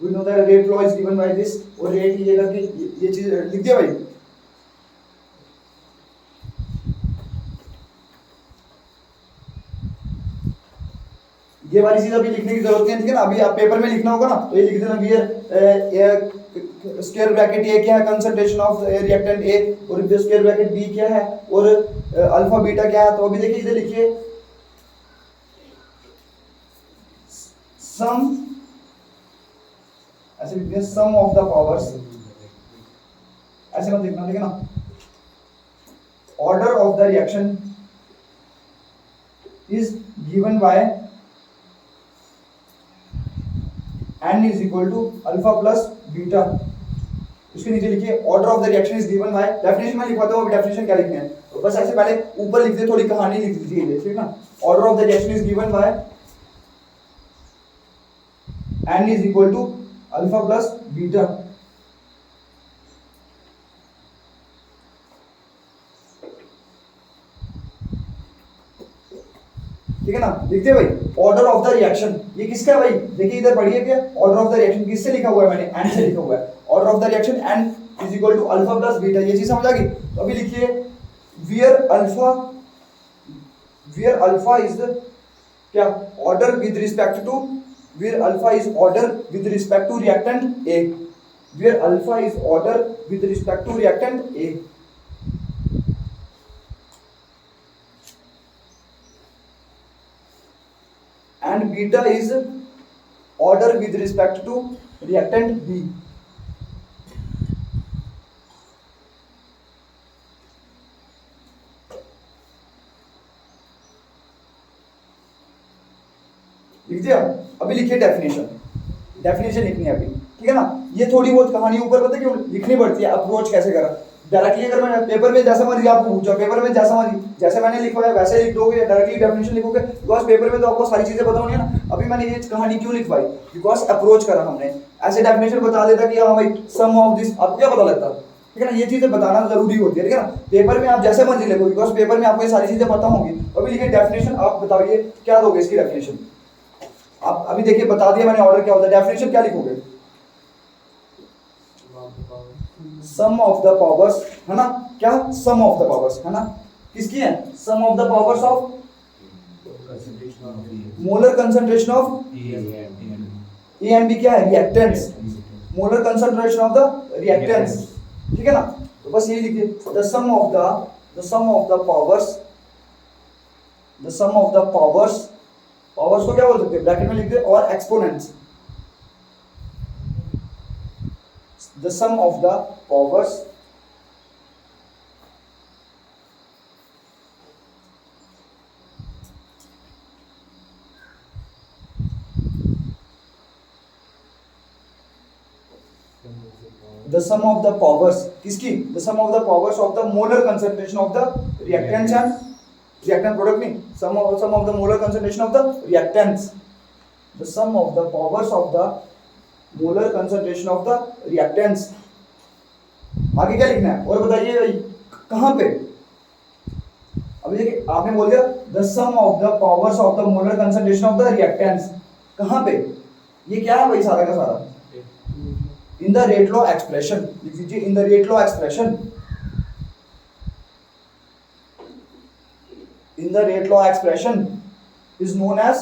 S1: we know that rate law is given by this, और rate ये करके ये चीज लिख दिया भाई। ये वाली चीज अभी लिखने की जरूरत नहीं है, ठीक है ना। अभी आप पेपर में लिखना होगा ना, तो ये लिख देना भी स्क्वायर ब्रैकेट ए क्या है, कंसंट्रेशन ऑफ रिएक्टेंट ए, और स्क्वायर ब्रैकेट बी क्या है, और अल्फा बीटा क्या है। तो अभी देखिए इधर लिखिए सम, ऐसे लिखते हैं सम ऑफ द पावर्स, ऐसे मत लिखना, ठीक है ना। Order of the reaction is given by n is equal to alpha plus beta. उसके नीचे लिखिए order of the reaction is given by, definition में लिखवाता हूं, डेफिनेशन क्या लिखनी है, तो बस ऐसे पहले ऊपर लिख दे, थोड़ी कहानी लिख दीजिए, ठीक है ना। Order of the reaction is given by n is equal to alpha plus beta, ठीक है ना, लिखते हैं भाई ऑर्डर ऑफ द रिएक्शन, ये किसका है भाई, देखिए इधर पढ़िए क्या, ऑर्डर ऑफ द रिएक्शन किससे लिखा हुआ है मैंने, एन से लिखा हुआ है, order of the reaction n is equal to alpha plus beta, ये चीज समझ आ गई। तो अभी लिखिए वियर अल्फा इज क्या, order with respect to, where alpha is order with respect to reactant A, where alpha is order with respect to reactant A, and beta is order with respect to reactant B. लिख दिया। अभी लिखिए definition, definition लिखनी है अभी, ठीक है ना। ये थोड़ी बहुत कहानी ऊपर पता है क्यों लिखनी पड़ती है, अप्रोच कैसे करा। डायरेक्टली अगर मैं पेपर में जैसा मर्जी आपको पूछा, पेपर में जैसा मर्जी जैसे मैंने लिखा है वैसे लिख दोगे, डायरेक्टली डेफिनेशन लिखोगे, बिकॉज पेपर में तो आपको सारी चीजें पता होनी है ना। अभी मैंने ये कहानी क्यों लिखवाई, बिकॉज अप्रोच करा हमने, ऐसे डेफिनेशन बता देता कि हाँ भाई सम ऑफ दिस, आपको क्या पता लगता, ठीक है ना। ये चीजें बताना जरूरी होती है, ठीक है ना। पेपर में आप जैसे मर्जी लिखो, बिकॉज पेपर में आपको ये सारी चीजें पता होंगी। अभी लिखिए डेफिनेशन, आप बताइए क्या दोगे इसकी डेफिनेशन। आप अभी देखिए बता दिया मैंने ऑर्डर क्या होता है, डेफिनेशन क्या लिखोगे, सम ऑफ द पावर्स, है ना, क्या सम ऑफ द पावर्स, है ना, किसकी है, sum of the powers of molar concentration of A and B, क्या है reactants, molar concentration of the reactants, ठीक है ना। तो बस यही लिखिए the sum of the powers, the sum of the powers, powers को क्या बोल सकते हैं, ब्रैकेट में लिख दे, और exponents, the sum of the powers किसकी, the sum of the powers of the molar concentration of the reactants and reactant product नहीं, sum of the molar concentration of the reactants, the sum of the powers of the molar concentration of the reactants. आगे क्या लिखना है और बताइए भाई कहां पे। अभी देखिए आपने बोल दिया the sum of the powers of the molar concentration of the reactants, कहां पे, ये क्या है भाई सारा का सारा, in the rate law expression, लिख दीजिए in the rate law expression, in the rate law expression is known as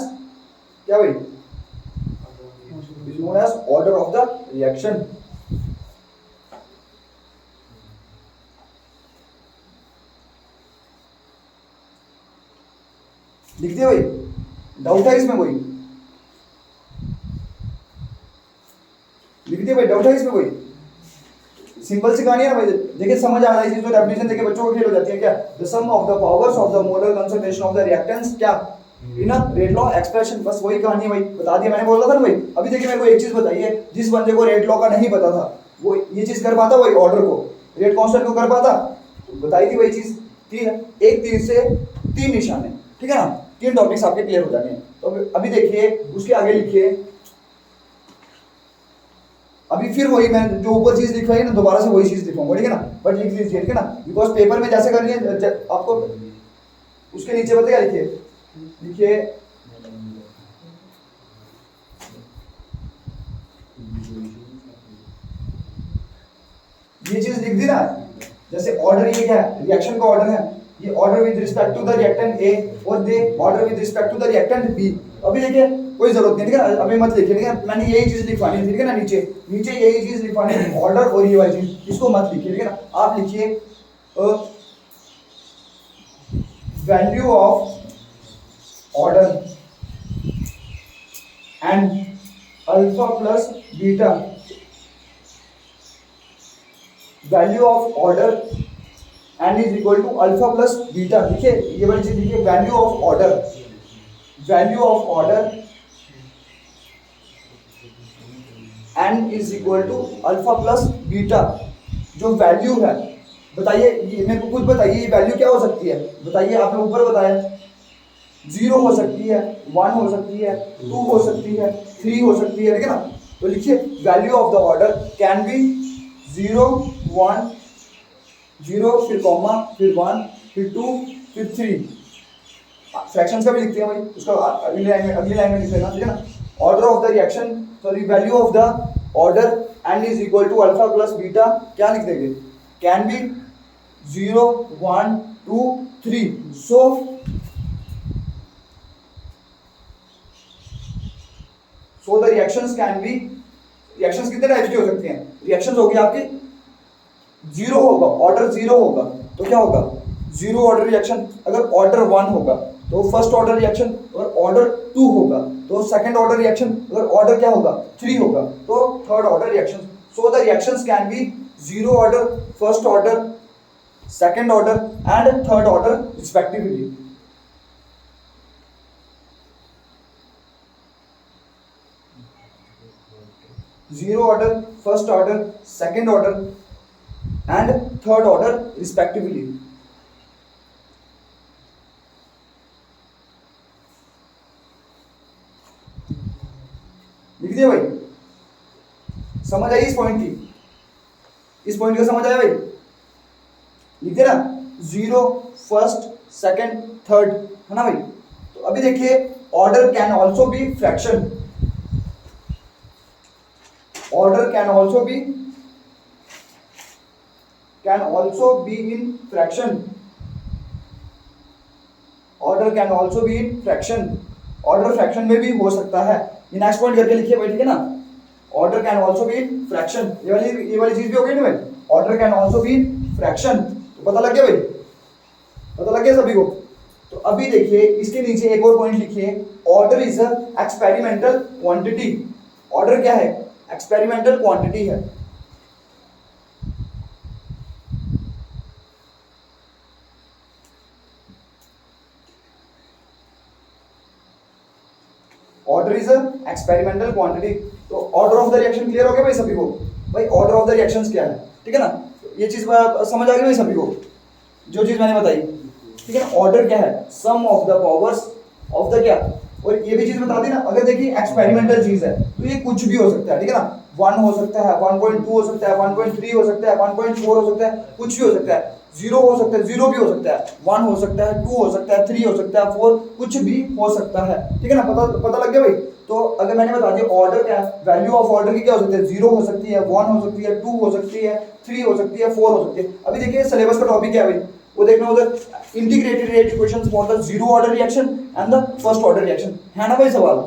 S1: क्या भाई, is known as order of the reaction। लिख दिया भाई, डाउट है इसमें कोई, लिख दिया भाई, डाउट है इसमें कोई, सिंपल सी कहानी है ना भाई। देखिए समझ आ रहा है, इसकी डेफिनेशन देखिए बच्चों को क्लियर हो जाती है क्या, the sum of the powers of the molar concentration of the reactants क्या इन रेट लॉ एक्सप्रेशन, बस वही कहानी है भाई, बता दिया मैंने, बोल रहा था ना भाई। अभी देखिए मेरे को एक चीज बताइए, जिस बंदे को रेट लॉ का नहीं पता था वो ये चीज कर पाता, वही ऑर्डर को रेट कांस्टेंट को कर पाता, बताई थी वही चीज, ठीक है। एक तीर से तीन निशाने, ठीक है ना, तीन टॉपिक्स आपके क्लियर हो जाने हैं। तो अभी देखिए उसके आगे लिखिए, अभी फिर वही मैं जो ऊपर चीज लिखवाई ना दोबारा से वही चीज लिखवाऊंगा, ठीक है ना, बट लिख लीजिए, ठीक है ना, बिकॉज पेपर में जैसे करनी है आपको। उसके नीचे बताइए क्या लिखिए, लिखिए ये चीज लिख दी ना, जैसे ऑर्डर ये क्या है, रिएक्शन का ऑर्डर है, ये order with respect to the reactant A और the order with respect to the reactant B. अभी देखिए कोई जरूरत नहीं, ठीक है, अभी मत लिखिए, ठीक है, मैंने यही चीज लिखवानी है, ठीक है ना, नीचे नीचे यही चीज लिखवानी है, ऑर्डर और ये वाली चीज, इसको मत लिखिए, ठीक है ना। आप लिखिए value of order and alpha plus beta, value of order and is equal to alpha plus beta, देखिए ये वाली चीज लिखिए, value of order and is equal to alpha plus beta, जो वैल्यू है बताइए, ये मेरे को खुद बताइए ये वैल्यू क्या हो सकती है, बताइए, आपने ऊपर बताया 0 हो सकती है, 1 हो सकती है, 2 हो सकती है, 3 हो सकती है, ठीक है ना। तो लिखिए value of the order can be 0 1 0 फिर कॉमा फिर 1 फिर 2 फिर 3, फ्रैक्शंस का भी लिखते हैं भाई, उसका अगली लाइन में लिख लेना, ठीक है ना। Order of the reaction, sorry value of the order n is equal to alpha plus beta, क्या लिख देंगे, can be 0 1 2 3। So the reactions can be, reactions कितने टाइप के हो सकते हैं, रिएक्शंस होगी आपकी जीरो होगा, ऑर्डर जीरो होगा तो क्या होगा, जीरो ऑर्डर रिएक्शन। अगर ऑर्डर 1 होगा तो फर्स्ट ऑर्डर रिएक्शन, अगर ऑर्डर 2 होगा तो सेकंड ऑर्डर रिएक्शन, अगर ऑर्डर क्या होगा 3 होगा तो third order reaction. So the reactions can B zero order, first order, second order and third order respectively. Zero order, first order, second order and third order respectively. लिख दिया भाई, समझ आई इस पॉइंट की, इस पॉइंट का समझ आया भाई, लिख दिया ना, जीरो फर्स्ट सेकंड थर्ड, है ना भाई। तो अभी देखिए order can also be fraction, order can also be in fraction, order can also be in fraction, order fraction में भी हो सकता है। ये नेक्स्ट पॉइंट करके लिखिए भाई, ठीक है ना, order can also be in fraction, ये वाली चीज भी हो गई ना भाई, order can also be in fraction. तो पता लग गया भाई, पता लग गया सभी को। तो अभी देखिए इसके नीचे एक और पॉइंट लिखिए, order is a experimental quantity. Order क्या है, एक्सपेरिमेंटल क्वांटिटी है। Order is experimental quantity. तो order of the reaction clear हो गया भाई सभी को, भाई ऑर्डर ऑफ द रिएक्शंस क्या है, ठीक है ना। ये चीज समझ आ गई भाई सभी को, जो चीज मैंने बताई, ठीक है ना। ऑर्डर क्या है, sum of the powers of the क्या, और ये भी चीज बता दी ना, अगर देखिए एक्सपेरिमेंटल चीज है तो ये कुछ भी हो सकता है, ठीक है ना। 1 हो सकता है, 1.2 हो सकता है, 1.3 हो सकता है, 1.4 हो सकता है, कुछ भी हो सकता है, 0 हो सकता है, 0 भी हो सकता है, 1 हो सकता है, 2 हो सकता है, 3 हो सकता है, 4, कुछ भी हो सकता है, ठीक है ना। पता लग गया भाई। तो अगर मैंने बता दिया ऑर्डर क्या है, वैल्यू ऑफ ऑर्डर की क्या हो सकती है, 0 हो सकती है, 1 हो सकती है, 2 हो सकती है, 3 हो सकती है, 4 हो सकती है। अभी देखिए सिलेबस का टॉपिक क्या है भाई, वो देखना उधर, integrated rate equations for the zero order reaction and the first order reaction, है ना भाई सवाल।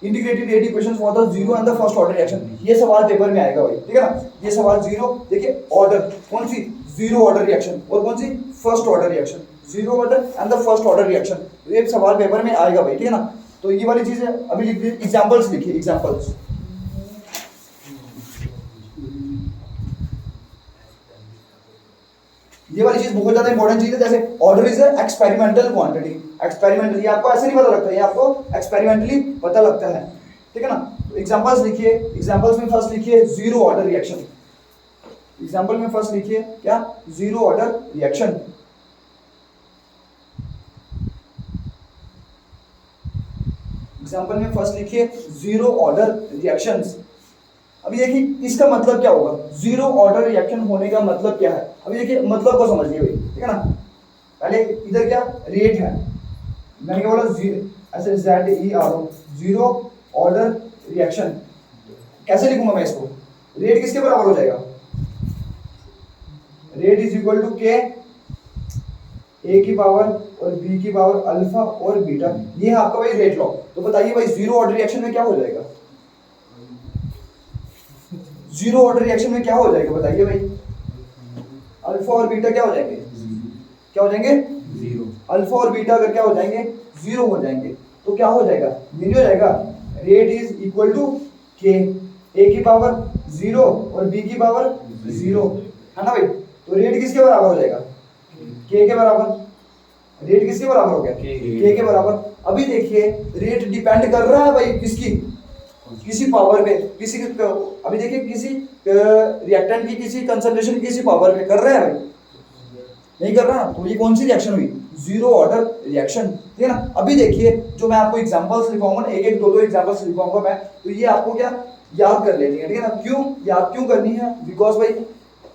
S1: Integrated rate equations for the zero and the first order reaction, ये सवाल पेपर में आएगा भाई, ठीक है ना। ये सवाल जीरो, देखिए ऑर्डर कौन सी, जीरो ऑर्डर रिएक्शन, और कौन सी, first order reaction, zero order and the first order reaction, तो ये सवाल पेपर में आएगा भाई, ठीक है ना। तो ये वाली चीज है, अभी लिख दीजिए एग्जांपल्स, लिखिए एग्जांपल्स। ये वाली चीज बहुत ज्यादा इंपॉर्टेंट चीज है, जैसे order is experimental quantity, experimental, ये आपको ऐसे नहीं पता लगता, ये आपको एक्सपेरिमेंटली पता लगता है, ठीक है ना। तो एग्जांपल्स लिखिए, एग्जांपल्स में फर्स्ट लिखिए जीरो ऑर्डर रिएक्शन, एग्जांपल में फर्स्ट लिखिए क्या, जीरो ऑर्डर रिएक्शन। एग्जांपल में फर्स्ट लिखिए जीरो ऑर्डर रिएक्शंस। अभी देखिए इसका मतलब क्या होगा, जीरो ऑर्डर रिएक्शन होने का मतलब क्या है, अभी देखिए मतलब को समझिए भाई, ठीक है ना। पहले इधर क्या रेट है, मैंने क्या बोला, ऐसे ZERO, जीरो ऑर्डर रिएक्शन। कैसे लिखूंगा मैं इसको, रेट किसके बराबर हो जाएगा, रेट इज इक्वल टू के, ए की पावर और बी की पावर अल्फा और बीटा, ये है आपका भाई रेट लॉ। तो बताइए भाई जीरो ऑर्डर रिएक्शन में क्या हो जाएगा, जीरो ऑर्डर रिएक्शन में क्या हो जाएगा बताइए भाई, अल्फा और बीटा क्या हो जाएंगे, क्या हो जाएंगे, जीरो। अल्फा और बीटा अगर क्या हो जाएंगे, जीरो हो जाएंगे, तो क्या हो जाएगा, ये हो जाएगा रेट इज इक्वल टू के, ए की पावर जीरो और बी की पावर जीरो, है ना भाई। तो रेट किसके बराबर हो जाएगा, के के बराबर, रेट किसके बराबर हो गया, के के बराबर। अभी देखिए रेट डिपेंड कर रहा है भाई किसकी, किसी पावर पे, किसी, अभी देखिए किसी रिएक्टेंट की किसी कंसंट्रेशन की किसी पावर पे कर रहा है भाई, नहीं कर रहा ना, तो ये कौन सी रिएक्शन हुई, जीरो ऑर्डर रिएक्शन, ठीक है ना। अभी देखिए जो मैं आपको एग्जांपल्स लिखवाऊंगा, एक एक दो एग्जांपल्स लिखवाऊंगा मैं, तो ये आपको क्या याद कर लेनी है, ठीक है ना। क्यों याद क्यों करनी है, बिकॉज भाई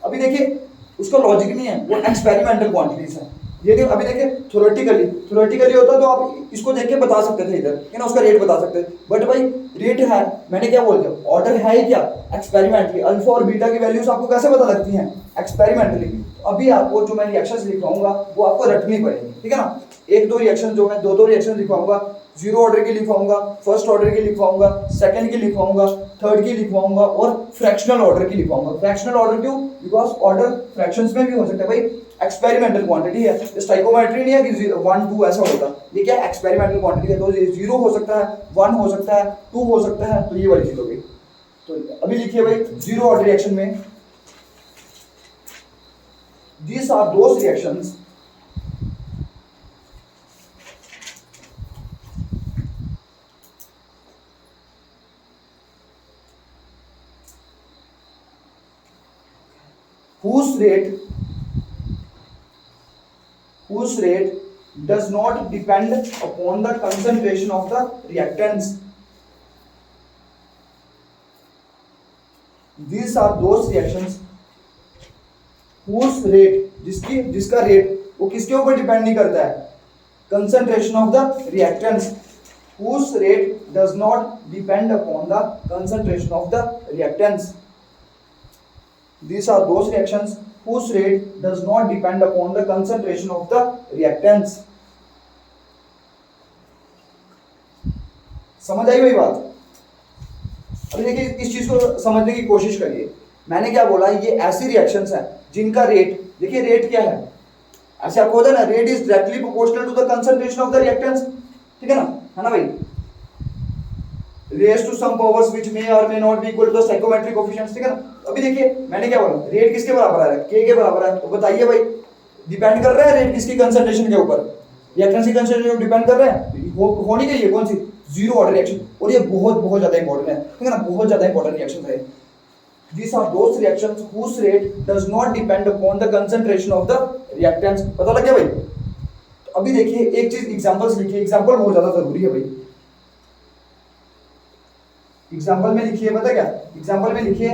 S1: अभी देखिए उसका लॉजिक नहीं है, वो एक्सपेरिमेंटल क्वांटिटीज है, ये देखिए अभी देखिए थ्योरेटिकली होता तो आप इसको देख के बता सकते थे इधर, है ना, उसका रेट बता सकते थे, बट भाई रेट है, मैंने क्या बोल दिया, ऑर्डर है ही क्या, एक्सपेरिमेंटली अल्फा और बीटा की वैल्यूज आपको कैसे पता लगती हैं, एक्सपेरिमेंटली। अभी आपको जो मैं रिएक्शंस लिखवाऊंगा वो आपको रटनी पड़ेगी, ठीक है ना, एक दो रिएक्शन जो मैं दो रिएक्शन लिखवाऊंगा, जीरो ऑर्डर की लिखवाऊंगा, फर्स्ट ऑर्डर की लिखवाऊंगा, सेकंड की लिखवाऊंगा, थर्ड की लिखवाऊंगा और फ्रैक्शनल ऑर्डर की लिखवाऊंगा। फ्रैक्शनल ऑर्डर क्यों, बिकॉज ऑर्डर फ्रैक्शंस में भी हो सकता है भाई, एक्सपेरिमेंटल क्वांटिटी है, स्टोइकोमेट्री नहीं है कि 1 2 ऐसा होगा, ये क्या एक्सपेरिमेंटल क्वांटिटी है, तो ये 0 हो सकता है, 1 हो सकता है, 2 हो सकता है, तो ये वाली चीज हो गई। तो अभी लिखिए भाई जीरो ऑर्डर रिएक्शन में these are those reactions whose rate does not depend upon the concentration of the reactants. These are those reactions whose rate, जिसका रेट वो किसके ऊपर डिपेंड नहीं करता है, concentration of the reactants, whose rate does not depend upon the concentration of the reactants. These are those reactions whose rate does not depend upon the concentration of the reactants. समझ आई वही बात। अभी देखिए इस चीज को समझने की कोशिश करिए, मैंने क्या बोला, ये ऐसी रिएक्शंस हैं जिनका रेट, देखिए रेट क्या है, ऐसे आपको होता है ना, rate is directly proportional to the concentration of the reactants, ठीक है ना भाई, raise to some powers which may or may not be equal to the stoichiometric coefficients, ठीक है ना। अभी देखिए मैंने क्या बोला, रेट किसके बराबर है, के बराबर है, तो बताइए भाई डिपेंड कर रहा है रेट किसकी कंसंट्रेशन के ऊपर, रिएक्टेंस की कंसंट्रेशन डिपेंड कर रहा है, होनी चाहिए कौन सी, जीरो ऑर्डर रिएक्शन, और ये बहुत ज्यादा इंपॉर्टेंट है, ठीक है ना, बहुत ज्यादा इंपॉर्टेंट रिएक्शन है। These are those reactions whose rate does not depend upon the concentration of the reactants. पता लग गया भाई। तो अभी देखिए एक चीज एग्जांपल्स लिखिए, एग्जांपल बहुत ज्यादा जरूरी है भाई। एग्जांपल में लिखिए, पता क्या, एग्जांपल में लिखिए,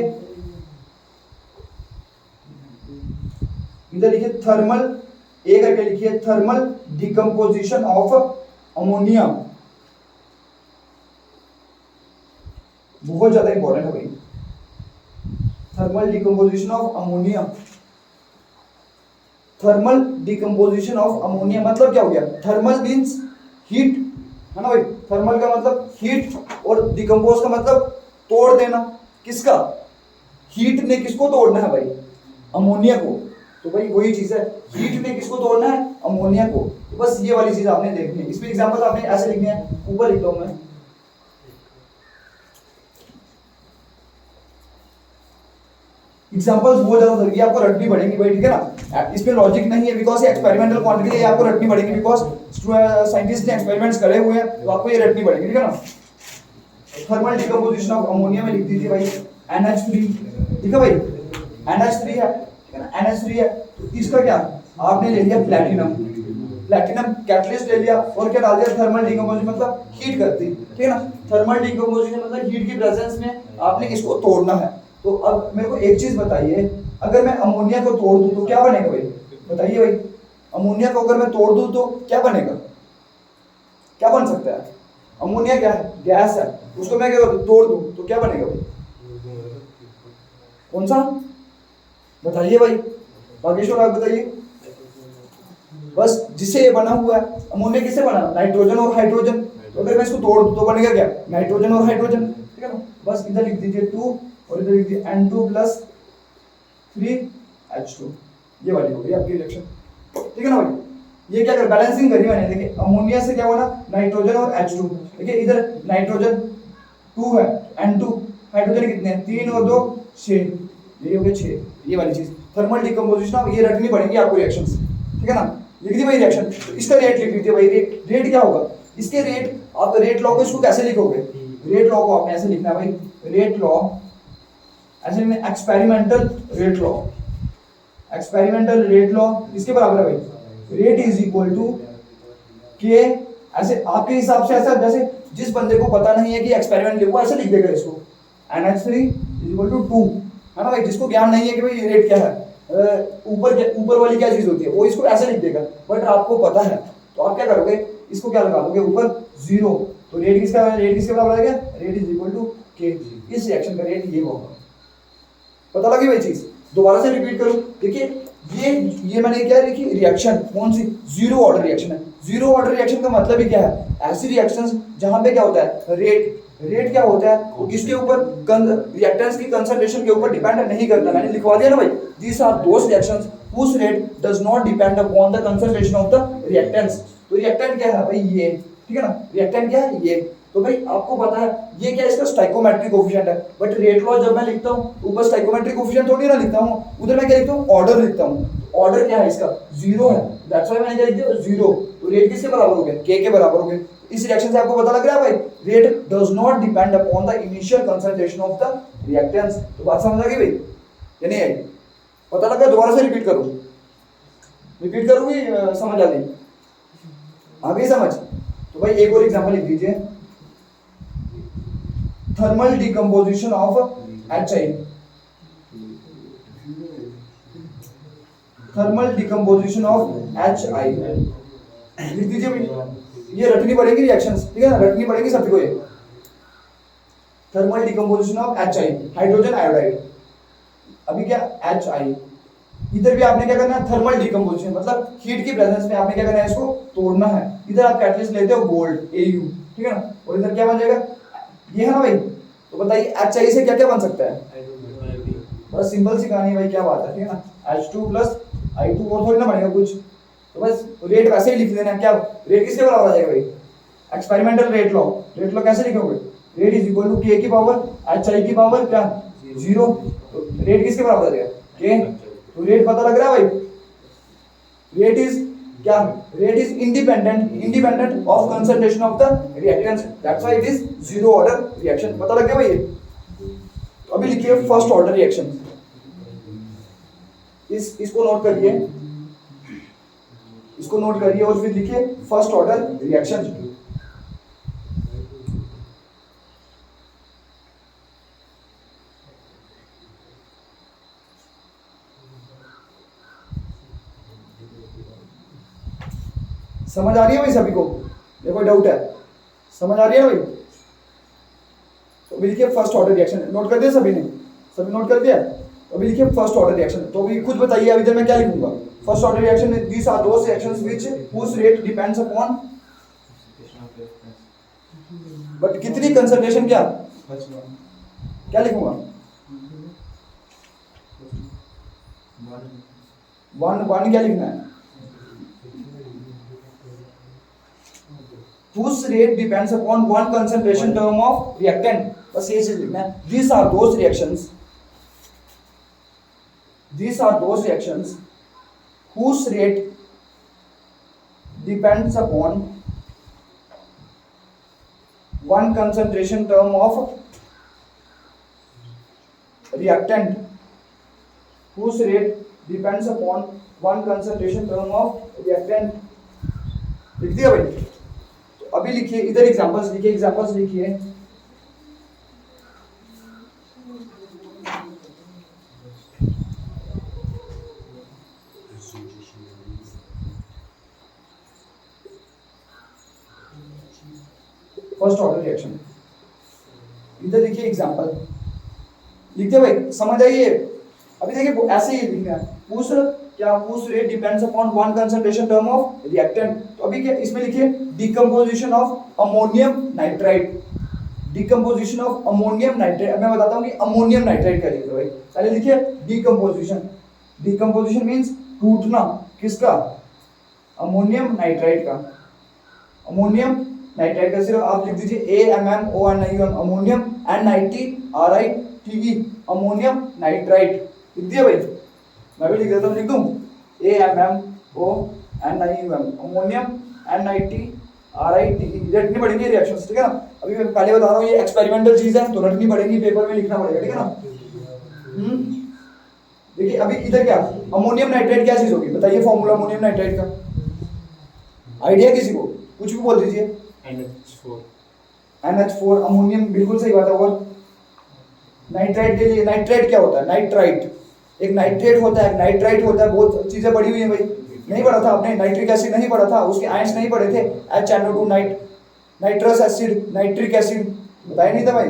S1: इधर लिखिए थर्मल, ए करके लिखिए थर्मल डिकम्पोजिशन ऑफ अमोनिया, बहुत ज्यादा इंपॉर्टेंट है भाई, thermal decomposition of ammonia. Thermal decomposition of ammonia मतलब क्या हो गया, थर्मल मींस हीट, है ना भाई, थर्मल का मतलब हीट और डिकम्पोज का मतलब तोड़ देना, किसका, हीट ने किसको तोड़ना है भाई, अमोनिया को, तो भाई वही चीज है, हीट ने किसको तोड़ना है, अमोनिया को, तो बस ये वाली चीज आपने देखनी है। इसमें एग्जांपल आपने ऐसे लिखने हैं, ऊपर लिखता हूं मैं, एग्जांपल्स बहुत ज्यादा जरूरी है, आपको रटनी पड़ेंगी भाई, ठीक है ना, इसमें लॉजिक नहीं है, बिकॉज ये एक्सपेरिमेंटल क्वांटिटी है, आपको रटनी पड़ेगी, बिकॉज साइंटिस्ट ने एक्सपेरिमेंट्स करे हुए हैं, तो आपको ये रटनी पड़ेगी, ठीक है ना। थर्मल डिकम्पोजिशन ऑफ अमोनिया में लिख दीजिए भाई NH3, ठीक है भाई, NH3 है, ठीक है ना, NH3 है, तो इसका क्या, आपने ले लिया प्लैटिनम, प्लैटिनम कैटलिस्ट ले लिया और क्या डाल दिया, थर्मल डिकम्पोजिशन मतलब हीट करती, ठीक है ना, थर्मल डिकम्पोजिशन मतलब हीट की प्रेजेंस में आपने इसको तोड़ना है। तो अब मेरे को एक चीज बताइए, अगर मैं अमोनिया को तोड़ दूं तो क्या बनेगा भाई, बताइए भाई, अमोनिया को अगर मैं तोड़ दूं तो क्या बनेगा, क्या बन सकता है, अमोनिया क्या है, गैस है, उसको मैं क्या तोड़ दूं तो क्या बनेगा भाई, कौन सा, बताइए भाई, बागेश्वर आप बताइए, बस जिससे ये बना हुआ है, अमोनिया किससे बना, नाइट्रोजन और हाइड्रोजन, तो अगर मैं इसको तोड़ दूं तो बनेगा क्या, नाइट्रोजन और हाइड्रोजन, ठीक है ना, बस इधर लिख दीजिए 2 और इधर लिख दिए N2 प्लस 3H2, ये वाली हो गई आपकी रिएक्शन, ठीक है ना भाई। ये क्या कर बैलेंसिंग करी मैंने, देखिए अमोनिया से क्या बना, नाइट्रोजन और H2, देखिए इधर नाइट्रोजन 2 है, N2, हाइड्रोजन कितने हैं, 3 और 2 6, ये हो गया 6, ये वाली चीज थर्मल डिकम्पोजिशन, अब ये रटनी पड़ेगी आपको रिएक्शंस, ठीक है ना, लिख दी भाई रिएक्शन, तो इसका रेट लिख लीजिए भाई, रेट क्या होगा, इसके रेट, आप रेट लॉ को इसको कैसे लिखोगे, रेट लॉ को आपने ऐसे लिखना है भाई, रेट लॉ ऐसे में experimental rate law, experimental rate law इसके बराबर है भाई, रेट इज इक्वल टू के, ऐसे आपके हिसाब से, ऐसा जैसे जिस बंदे को पता नहीं है कि एक्सपेरिमेंट लिखो ऐसे लिख देगा इसको, NH3 इज इक्वल टू 2, है ना भाई, जिसको ज्ञान नहीं है कि भाई रेट क्या है, ऊपर वाली क्या चीज होती है, वो इसको ऐसे लिख देगा, बट आपको पता है तो आप क्या करोगे, इसको क्या लगा दोगे ऊपर 0, तो रेट किसके बराबर आएगा, रेट इज इक्वल टू के, इस रिएक्शन का रेट ये होगा। पता लगी भाई चीज, दोबारा से रिपीट करूं, देखिए ये मैंने क्या लिखी, रिएक्शन कौन सी, जीरो ऑर्डर रिएक्शन है। जीरो ऑर्डर रिएक्शन का मतलब ही क्या है, ऐसी रिएक्शंस जहां पे क्या होता है, रेट क्या होता है, वो किसके ऊपर, रिएक्टेंट्स की कंसंट्रेशन के ऊपर डिपेंड नहीं करता। मैंने लिखवा दिया ना भाई, these are those reactions whose rate does not depend upon the concentration of the reactants। तो रिएक्टेंट क्या है भाई, ये, ठीक है ना, रिएक्टेंट क्या है ये, तो भाई आपको पता है ये क्या, इसका स्टाइकोमेट्रिक कोफिशिएंट है, बट रेट लॉ जब मैं लिखता हूँ ऊपर स्टाइकोमेट्रिक कोफिशिएंट थोड़ी ना लिखता हूँ, उधर मैं क्या लिखता हूँ, ऑर्डर लिखता हूँ। ऑर्डर क्या है इसका, 0 है, दैट्स व्हाई मैंने क्या लिख दिया 0। तो रेट किसके बराबर हो गया, के बराबर हो गया। इस रिएक्शन से आपको पता लग रहा है भाई, rate does not depend upon the initial concentration of the reactants. तो बात समझ आ गई भाई या नहीं आई, पता लगा, दोबारा से रिपीट करूँ कि समझ आ गई, आ गई समझ। तो भाई एक और एग्जांपल लिख दीजिए, thermal decomposition of HI, thermal decomposition of HI लिख दीजिए भाई, ये रटनी पड़ेगी रिएक्शंस, ठीक है ना, रटनी पड़ेगी सभी को ये, thermal decomposition of HI, hydrogen iodide. अभी क्या HI, इधर भी आपने क्या करना है, थर्मल डिकम्पोजिशन मतलब हीट की प्रेजेंस में आपने क्या करना है, इसको तोड़ना है। इधर आप कैटलिस्ट लेते हो गोल्ड AU, ठीक है ना, और इधर क्या बन जाएगा, ये है ना भाई। तो बताइए HI से क्या क्या बन सकता है, बस सिंपल सी कहानी भाई, क्या बात है, ठीक है ना, H2 प्लस I2, और थोड़ी ना बनेगा कुछ, तो बस रेट वैसे ही लिख देना। क्या रेट किसके बराबर आ जाएगा भाई, एक्सपेरिमेंटल रेट लॉ कैसे लिखोगे, रेट इज इक्वल टू के की पावर HI की पावर क्या 0, तो रेट किसके बराबर आ जाएगा, के। तो रेट पता लग रहा है भाई, रेट इज क्या, rate is independent of concentration of the reactants, that's why it is zero order reaction. पता लग गया भाई ये। तो अभी लिखिए फर्स्ट ऑर्डर रिएक्शन, इसको नोट करिए, इसको नोट करिए और फिर लिखिए फर्स्ट ऑर्डर रिएक्शन। समझ आ रही है भाई सभी को, या कोई डाउट है, समझ आ रही है भाई। तो अभी लिखिए फर्स्ट ऑर्डर रिएक्शन, नोट कर दिया सभी ने, सभी नोट कर दिया। तो अभी लिखिए फर्स्ट ऑर्डर रिएक्शन, तो अभी खुद बताइए अभी इधर मैं क्या लिखूंगा, फर्स्ट ऑर्डर रिएक्शन में these are those reactions which whose rate depends upon, but कितनी कंसंट्रेशन, क्या लिखूंगा, वन क्या लिखना है, whose rate depends upon one concentration term of reactant, बस ये चीज लिखना है। These are those reactions whose rate depends upon one concentration term of reactant, whose rate depends upon one concentration term of reactant। लिख दिया भाई। तो अभी लिखिए इधर एग्जांपल्स लिखिए, फर्स्ट ऑर्डर रिएक्शन, इधर देखिए एग्जांपल लिखते भाई, समझ आइए। अभी देखिए ऐसे ही लिखना है, whose rate depends upon one concentration term of reactant। तो अभी क्या इसमें लिखिए decomposition of ammonium nitride, decomposition of ammonium nitride. अब मैं बताता हूँ कि अमोनियम नाइट्राइड क्या लिखते भाई, पहले लिखिए डिकम्पोजिशन मीन्स टूटना, किसका, अमोनियम नाइट्राइड का। अमोनियम नाइट्राइड का सिर्फ आप लिख दीजिए AMMONIUM, ammonium NITRITE, ammonium nitride लिख दिया भाई। मैं भी लिख देता हूँ, लिख दूँ AMMONIUM, अमोनियम NITRITE, रटनी पड़ेगी रिएक्शंस, ठीक है ना। अभी मैं पहले बता रहा हूँ ये एक्सपेरिमेंटल चीज है, तो रटनी पड़ेगी, पेपर में लिखना पड़ेगा, ठीक है ना। देखिए अभी इधर क्या, अमोनियम नाइट्राइड क्या चीज होगी, बताइए फॉर्मूला अमोनियम नाइट्राइड का, आइडिया किसी को, कुछ भी बोल दीजिए। NH4, अमोनियम, बिल्कुल सही बात है। और नाइट्राइड के लिए, नाइट्राइड क्या होता है, नाइट्राइट, एक नाइट्रेट होता है, एक नाइट्राइट होता है, बहुत चीजें पढ़ी हुई है भाई। नहीं पढ़ा था आपने? नाइट्रिक एसिड नहीं पढ़ा था, उसके आयंस नहीं पढ़े थे? HNO2 nitrous acid, nitric acid बताया नहीं था भाई?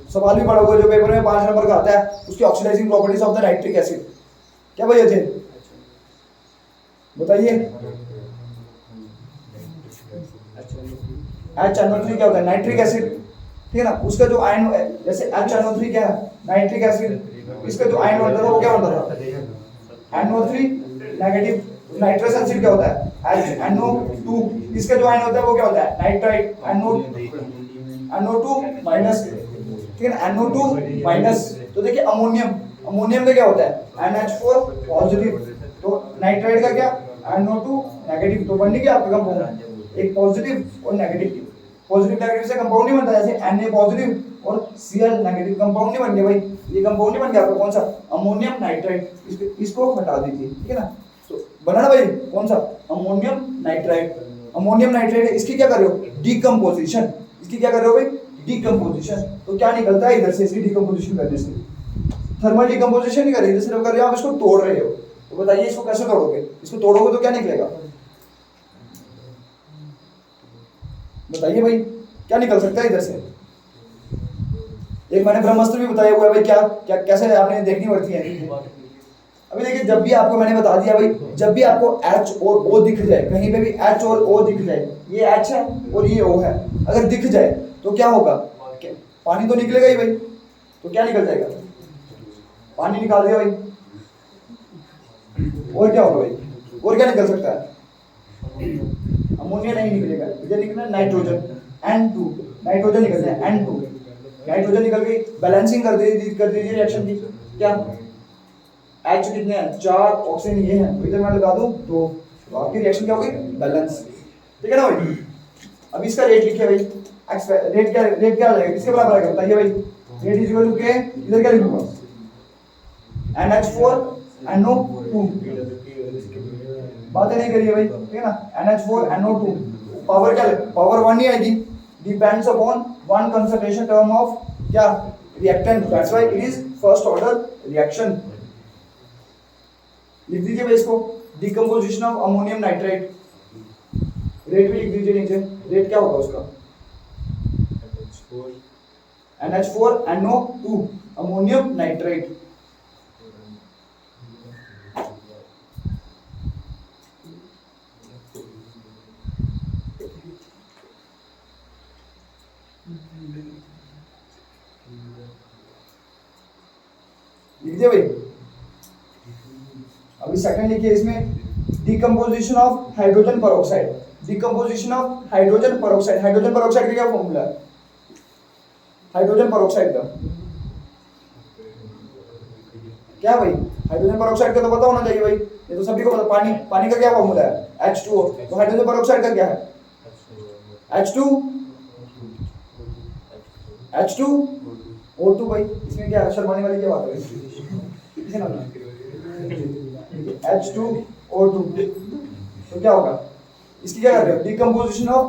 S1: सवाल भी पढ़ा हुआ जो पेपर में 5 नंबर का आता है, उसकी oxidising properties of the nitric acid. क्या भैया थे, बताइए। HNO3 क्या होता है? नाइट्रिक एसिड, ठीक है ना। उसका जो आयन जैसे HNO3 क्या है? Nitric acid. इसका जो आयन बनता था वो क्या बनता था? NO3 negative. नाइट्रस एसिड क्या होता है? HNO2। इसका जो आयन होता है वो क्या होता है? नाइट्राइट। NO2 माइनस, ठीक है ना, NO2 माइनस। तो देखिए अमोनियम, अमोनियम का क्या होता है? NH4 positive. तो नाइट्राइट का क्या? NO2 negative. तो बन गया आपका कंपाउंड, एक पॉजिटिव और नेगेटिव। पॉजिटिव नेगेटिव से कंपाउंड नहीं बनता, जैसे Na पॉजिटिव और Cl नेगेटिव, कंपाउंड नहीं बन गया भाई। ये कंपाउंड नहीं बन गया आपका, कौन सा? Ammonium nitrite. इसको हटा दीजिए, ठीक है ना। तो बना ना भाई, कौन सा? Ammonium nitrite. अमोनियम नाइट्राइट है, इसकी क्या कर रहे हो? डिकम्पोजिशन। इसकी क्या कर रहे हो भाई? डिकम्पोजिशन। तो क्या निकलता है इधर से इसकी डिकम्पोजिशन करने से? थर्मल डिकम्पोजिशन नहीं कर रहे, सिर्फ कर रहे हो आप इसको तोड़ रहे हो। तो बताइए इसको कैसे तोड़ोगे? इसको तोड़ोगे तो क्या निकलेगा? बताइए भाई, क्या निकल सकता है इधर से? एक मैंने ब्रह्मास्त्र भी बताया हुआ है भाई, क्या क्या कैसे आपने देखनी पड़ती है। अभी देखिए, जब भी आपको मैंने बता दिया भाई, जब भी आपको H और O दिख जाए, कहीं पे भी H और O दिख जाए, ये H है और ये O है, अगर दिख जाए तो क्या होगा? पानी तो निकलेगा ही भाई। तो क्या निकल जाएगा? पानी निकाल दिया भाई। और क्या होगा भाई? और क्या निकल सकता है? अमोनिया नहीं निकलेगा, इधर निकलना नाइट्रोजन, N2। नाइट्रोजन निकल जाए, N2। नाइट्रोजन निकल गई, बैलेंसिंग कर दीजिए रिएक्शन की। क्या H कितने हैं? 4, ऑक्सीजन ये है, तो इधर मैं लगा दूं 2, तो आपकी रिएक्शन क्या होगी? बैलेंस, ठीक है ना भाई। अब इसका रेट लिखिए भाई। रेट क्या आ जाएगा? किसके बराबर आएगा बताइए भाई? रेट इज इक्वल टू के, इधर क्या लिखूंगा? NH4 NO2। बातें नहीं करिए भाई, ठीक है ना। NH4 NO2, पावर क्या है? पावर 1 नहीं आएगी, depends upon one concentration term of क्या? Reactant, that's why it is first order reaction. लिख दीजिए भाई इसको, decomposition of ammonium nitrite. Rate भी लिख दीजिए नीचे, रेट क्या होगा उसका? NH4 NO2 ammonium nitrite. लिख दिया भाई। अभी सेकंड लिखिए इसमें, decomposition of hydrogen peroxide. Decomposition of hydrogen peroxide. Hydrogen peroxide का क्या फॉर्मूला है? हाइड्रोजन पेरोक्साइड का क्या भाई? हाइड्रोजन पेरोक्साइड का तो पता होना चाहिए भाई, ये तो सभी को पता। पानी का क्या फॉर्मूला है? H2O। तो हाइड्रोजन पेरोक्साइड का क्या है? H2O2 भाई। इसमें क्या शर्माने वाली क्या बात है? H2O2। तो क्या होगा? इसकी क्या कर रहे हो? Decomposition of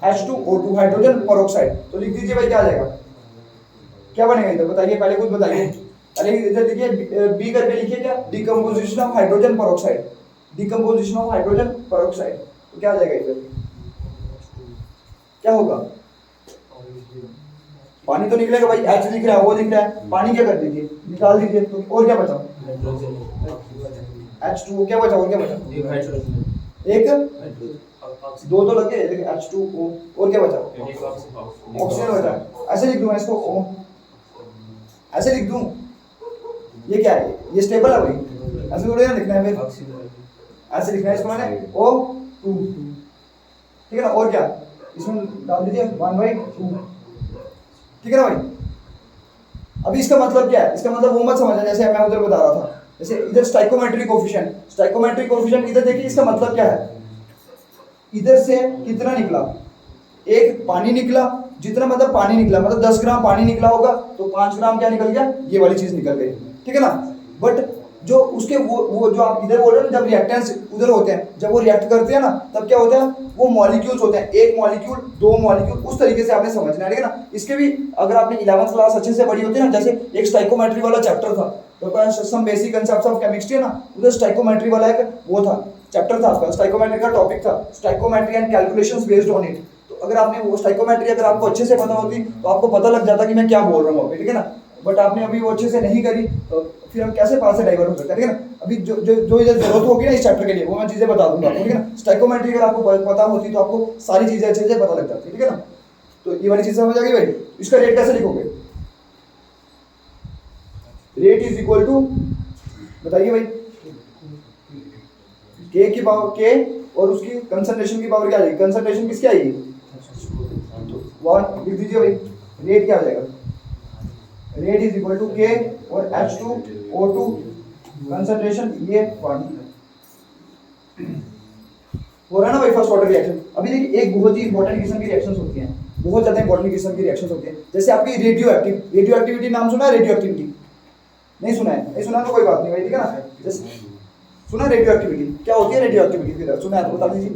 S1: H2O2 hydrogen peroxide. तो लिख दीजिए भाई, क्या आ जाएगा? क्या बनेगा इधर बताइए, पहले खुद बताइए। पहले इधर देखिए, बी करके लिखिए क्या? Decomposition of hydrogen peroxide. Decomposition of hydrogen peroxide, तो क्या आ जाएगा इधर? क्या होगा? पानी तो निकलेगा भाई, H दिख रहा है, O दिख रहा है, पानी क्या कर दीजिए? निकाल दीजिए। तो और क्या बचा? H2O। क्या बचा? और क्या बचा? एक, दो तो लगे, लेकिन H2O। और क्या बचा? ऑक्सीजन बचा। ऐसे लिख दूं इसको O, ऐसे लिख दूं। ये क्या है? ये स्टेबल है भाई, ऐसे थोड़ी ना लिखना है फिर, ऐसे लिखना है इसको मैंने O2, ठीक है ना। और क्या इसमें डाल दीजिए 1/2, ठीक है ना भाई। अभी इसका मतलब क्या है? इसका मतलब वो मत समझना जैसे मैं उधर बता रहा था, जैसे इधर स्टाइकोमेट्रिक कोफिशिएंट। स्टाइकोमेट्रिक कोफिशिएंट इधर देखिए, इसका मतलब क्या है? इधर से कितना निकला? एक पानी निकला, जितना मतलब पानी निकला, मतलब 10 ग्राम पानी निकला होगा, तो 5 ग्राम क्या निकल गया? ये वाली चीज निकल गई, ठीक है ना। बट जो उसके वो जो आप इधर बोल रहे हो ना, जब रिएक्टेंट्स उधर होते हैं, जब वो रिएक्ट करते हैं ना, तब क्या होता है? वो मॉलिक्यूल्स होते हैं, एक मॉलिक्यूल, दो मॉलिक्यूल, उस तरीके से आपने समझना है, ठीक है ना। इसके भी अगर आपने 11th क्लास अच्छे से पढ़ी होती है ना, जैसे एक स्टाइकोमेट्री वाला चैप्टर था, तो some basic concepts of chemistry है ना, उधर स्टाइकोमेट्री वाला एक वो था, चैप्टर था आपका, स्टाइकोमेट्री का टॉपिक था, stoichiometry and calculations based on it. तो अगर आपने वो स्टाइकोमेट्री अगर आपको अच्छे से पता होती तो आपको पता लग जाता कि मैं क्या बोल रहा हूँ अभी, ठीक है ना। बट आपने अभी वो अच्छे से नहीं करी तो फिर हम कैसे पास से डाइवर्ट हो सकते हैं, ठीक है ना। अभी जो इधर जरूरत होगी ना इस चैप्टर के लिए वो मैं चीजें बता दूंगा आपको, ठीक है ना। स्टाइकोमेट्री अगर आपको पता होती तो आपको सारी चीजें अच्छे से पता लग जाती, ठीक है ना। तो ये वाली चीज समझ आ गई भाई। इसका रेट कैसे लिखोगे? रेट इज इक्वल टू, बताइए भाई, के की पावर के और उसकी कंसंट्रेशन की पावर क्या आएगी? कंसंट्रेशन किसकी आएगी? वन लिख दीजिए भाई। रेट क्या आ जाएगा? रेट इज इक्वल टू के और H2O2 कंसंट्रेशन ये 1 हो रहा है ना भाई फर्स्ट ऑर्डर रिएक्शन। अभी देखिए एक बहुत ही इंपॉर्टेंट किस्म की रिएक्शंस होती हैं, बहुत ज्यादा इंपॉर्टेंट किस्म की रिएक्शंस होती हैं। जैसे आपकी रेडियो एक्टिविटी नाम सुना है? रेडियो एक्टिविटी नहीं सुना है? नहीं सुना तो कोई बात नहीं भाई, ठीक है ना। जैसे सुना रेडियो एक्टिविटी क्या होती है? रेडियो एक्टिविटी फिर सुना है तो बता दीजिए।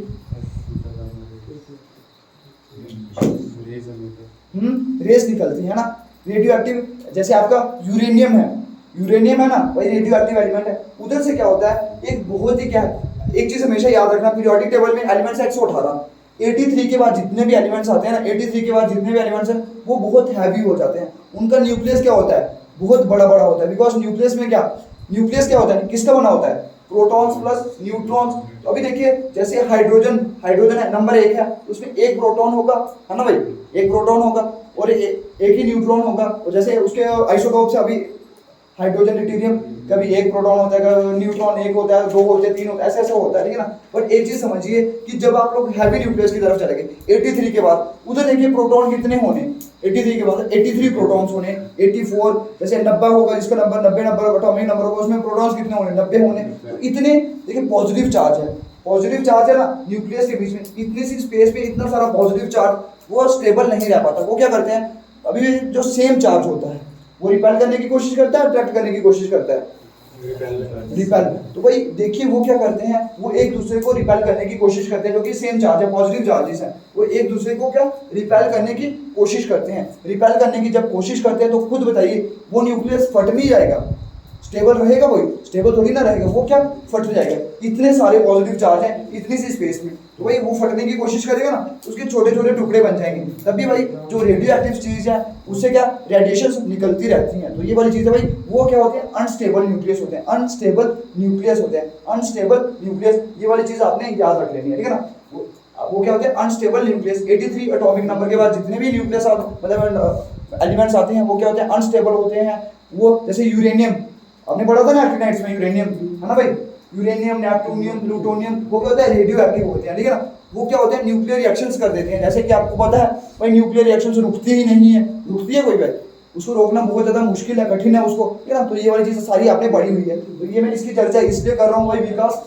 S1: रेस निकलती है ना रेडियो एक्टिव। जैसे आपका यूरेनियम है ना वही रेडियो एक्टिव एलिमेंट है। उधर से क्या होता है, एक बहुत ही क्या एक चीज हमेशा याद रखना, पीरियोडिक टेबल में एलिमेंट्स 118, 83 के बाद जितने भी एलिमेंट्स आते हैं ना, 83 के बाद जितने भी एलिमेंट्स हैं वो बहुत हैवी हो जाते हैं। उनका न्यूक्लियस क्या होता है? बहुत बड़ा होता है। बिकॉज न्यूक्लियस क्या होता है, किसका बना होता है? Protons plus neutrons. तो अभी देखिए जैसे हाइड्रोजन है नंबर 1 है, उसमें एक प्रोटॉन होगा, है ना भाई, एक प्रोटॉन होगा और एक ही न्यूट्रॉन होगा। और जैसे उसके आइसोटोप से अभी हाइड्रोजन ड्यूटेरियम कभी एक प्रोटॉन होता है, कभी न्यूट्रॉन एक होता है, 2 होते हैं, 3 होते हैं, ऐसे होता है, ठीक है ना। बट एक चीज समझिए कि जब आप लोग हैवी न्यूक्लियस की तरफ चलेंगे 83 के बाद, उधर देखिए प्रोटॉन कितने होने, 83 के बाद 83 प्रोटॉन्स होने, 84 जैसे 90 होगा जिसका नंबर 90 एटॉमिक नंबर होगा, उसमें प्रोटॉन्स कितने होने? 90 होने। तो इतने देखिए पॉजिटिव चार्ज है ना न्यूक्लियस के बीच में, इतनी सी स्पेस पे इतना सारा पॉजिटिव चार्ज वो स्टेबल नहीं रह पाता। वो क्या करते हैं, अभी जो सेम चार्ज होता है वो रिपेल करने की कोशिश करता है, अट्रैक्ट करने की कोशिश करता है, रिपेल। तो भाई देखिए वो क्या करते हैं, वो एक दूसरे को रिपेल करने की कोशिश करते हैं, जो कि सेम चार्ज है, पॉजिटिव चार्जेस हैं, वो एक दूसरे को क्या रिपेल करने की कोशिश करते हैं। रिपेल करने की जब कोशिश करते हैं तो खुद बताइए वो न्यूक्लियस फट नहीं जाएगा, स्टेबल रहेगा? वही स्टेबल थोड़ी ना रहेगा, वो क्या फट जाएगा। इतने सारे पॉजिटिव चार्ज हैं इतनी सी स्पेस में, तो भाई वो फटने की कोशिश करेगा ना, उसके छोटे छोटे टुकड़े बन जाएंगे। तभी भाई जो रेडियो एक्टिव चीज है उससे क्या रेडिएशन निकलती रहती हैं। तो ये वाली चीज है भाई, वो क्या होते हैं? अनस्टेबल न्यूक्लियस होते हैं, अनस्टेबल न्यूक्लियस। ये वाली चीज आपने याद रख लेनी है, ठीक है ना। वो क्या होते हैं? Unstable nucleus. 83 एटॉमिक नंबर के बाद जितने भी न्यूक्लियस मतलब एलिमेंट्स आते हैं वो क्या होते हैं? अनस्टेबल होते हैं। वो जैसे यूरेनियम आपने पढ़ा था ना एक्टिनाइट्स में, यूरेनियम है ना भाई, यूरेनियम, नेप्टूनियम, प्लूटोनियम, वो क्या होता है? रेडियो एक्टिव होते हैं, ठीक है ना। वो क्या होते हैं? न्यूक्लियर रिएक्शंस कर देते हैं। जैसे कि आपको पता है भाई न्यूक्लियर रिएक्शंस रुकती ही नहीं है, रुकती है कोई भाई? उसको रोकना बहुत ज्यादा मुश्किल है, कठिन है उसको, ठीक है ना। तो ये वाली चीजें सारी आपने पढ़ी हुई है। तो ये मैं इसकी चर्चा इसलिए कर रहा हूँ भाई विकास,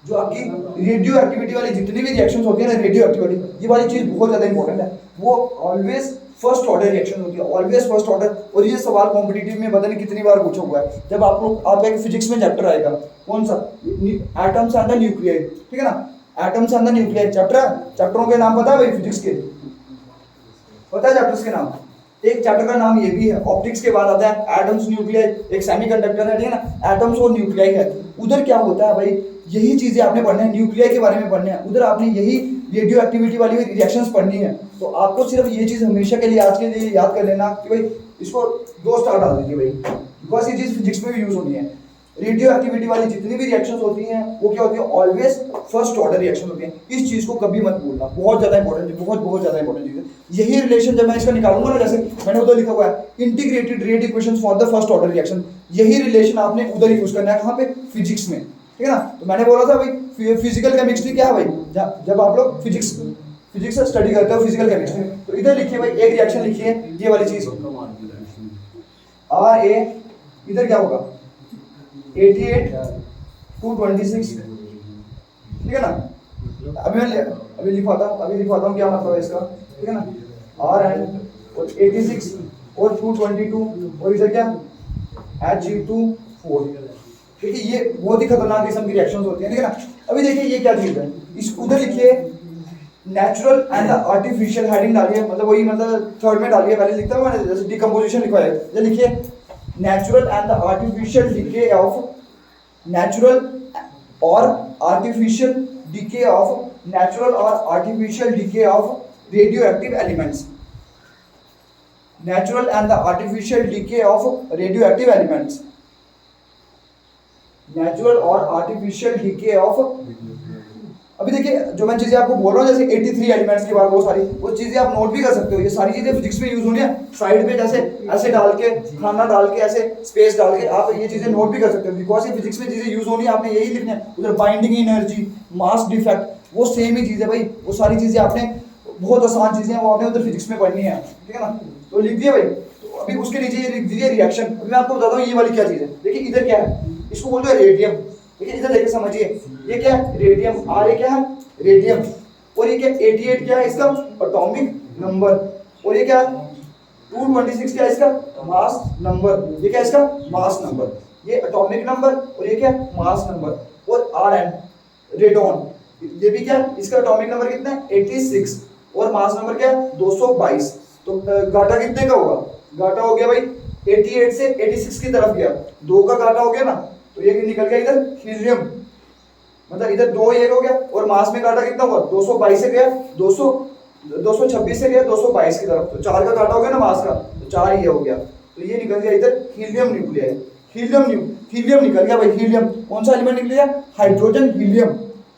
S1: जो आपकी रेडियो एक्टिविटी वाली जितनी भी रिएक्शंस होती है ना, रेडियो एक्टिविटी, ये वाली चीज बहुत ज्यादा इंपॉर्टेंट है। वो ऑलवेज फर्स्ट ऑर्डर रिएक्शन होती है, ऑलवेज फर्स्ट ऑर्डर। और ये सवाल कॉम्पिटिटिव में पता नहीं कितनी बार पूछा हुआ है। जब आप एक फिजिक्स में चैप्टर आएगा, कौन सा? एटम्स एंड द न्यूक्लियाई, ठीक है ना। एटम्स एंड द न्यूक्लियाई चैप्टरों के नाम पता है भाई फिजिक्स के? पता है चैप्टर्स के नाम? एक चैप्टर का नाम ये भी है, ऑप्टिक्स के बाद आता है एटम्स, न्यूक्लियाई, एक सेमीकंडक्टर है, ठीक है ना। एटम्स और न्यूक्लियाई है। उधर क्या होता है भाई, यही चीजें आपने पढ़ना है, न्यूक्लियाई के बारे में पढ़ना है। उधर आपने यही रेडियो एक्टिविटी वाली रिएक्शंस पढ़नी है। तो आपको सिर्फ ये चीज हमेशा के लिए आज के लिए याद कर लेना कि भाई इसको 2 स्टार डाल दीजिए भाई, बिकॉज ये चीज फिजिक्स में भी यूज होनी है। रेडियो एक्टिविटी वाली जितनी भी रिएक्शंस होती हैं वो क्या होती है? ऑलवेज फर्स्ट ऑर्डर रिएक्शन होती है। इस चीज को कभी मत भूलना, बहुत ज्यादा इंपॉर्टेंट है, बहुत ज्यादा इंपॉर्टेंट चीज है। यही रिलेशन जब मैं इसका निकालूंगा ना, जैसे मैंने उधर लिखा हुआ है integrated rate equations for the first order reaction, यही रिलेशन आपने उधर यूज करना है। कहाँ पे? फिजिक्स में, ठीक है ना। तो मैंने बोला था भाई फिजिकल केमिस्ट्री क्या है भाई, जब आप लोग फिजिक्स से स्टडी करते हो फिजिकल केमिस्ट्री, तो इधर लिखिए भाई एक रिएक्शन लिखिए ये वाली चीज RA, इधर क्या होगा? 88 to 26, ठीक है ना। अभी लिखवाता हूँ क्या मतलब है इसका, ठीक है ना। R और 86 और 222 और इधर क्या Hg2 4। देखिए ये बहुत ही खतरनाक किस्म की रिएक्शंस होती हैं, ठीक है ना। अभी देखिए ये क्या चीज है, इस उधर लिखिए नेचुरल एंड आर्टिफिशियल, हेडिंग डालिए, मतलब वही मतलब थर्ड में डालिए, पहले लिखता हूँ मैंने जैसे डिकम्पोजिशन लिखवाया है, लिखिए natural and the artificial decay of natural or artificial decay of natural or artificial decay of radioactive elements. Natural and the artificial decay of radioactive elements. Natural और artificial decay of, अभी देखिए जो मैं चीजें आपको बोल रहा हूँ, जैसे 83 एलिमेंट्स की बात, वो चीजें आप नोट भी कर सकते हो। ये सारी चीजें फिजिक्स में यूज होनी है। साइड पे जैसे ऐसे डाल के, खाना डाल के, ऐसे स्पेस डाल के आप ये चीजें नोट भी कर सकते हो, बिकॉज ये फिजिक्स में चीजें यूज होनी है। आपने यही लिखना है। उधर बाइंडिंग एनर्जी, मास डिफेक्ट, वो सेम ही चीज है भाई। वो सारी चीजें आपने, बहुत आसान चीजें हैं, वो आपने उधर फिजिक्स में पढ़नी है, ठीक है ना। तो लिख दिया भाई। तो अभी उसके नीचे ये लिख दीजिए रिएक्शन। अभी मैं आपको बताता हूँ ये वाली क्या चीज है। देखिए इधर क्या है, इसको बोलते हैं रेडियम। देखिए इधर देखिए, समझिए ये क्या है, रेडियम। आर ये क्या है, रेडियम। और ये क्या, 88 क्या है इसका एटॉमिक नंबर। और ये क्या, 226 क्या है इसका मास नंबर। ये क्या है इसका मास नंबर, ये एटॉमिक नंबर। और ये क्या, मास नंबर। और आर एन, रेडॉन, ये भी क्या, इसका एटॉमिक नंबर कितना है, 86। और मास नंबर क्या है, 222। तो गाटा कितने का होगा, गाटा हो गया भाई 88 से 86 की तरफ गया, 2 का गाटा हो गया ना। तो ये निकल गया इधर हीलियम, मतलब इधर 2 1 हो गया। और मास में काटा कितना हुआ, 222 से गया 226 से गया 222 की तरफ। तो 4 का काटा हो गया ना मास का, तो 4 ये हो गया। तो ये निकल गया इधर हीलियम न्यूक्लियर। हीलियम निकल गया भाई। हीलियम कौन सा एलिमेंट निकल गया, हाइड्रोजन हीलियम।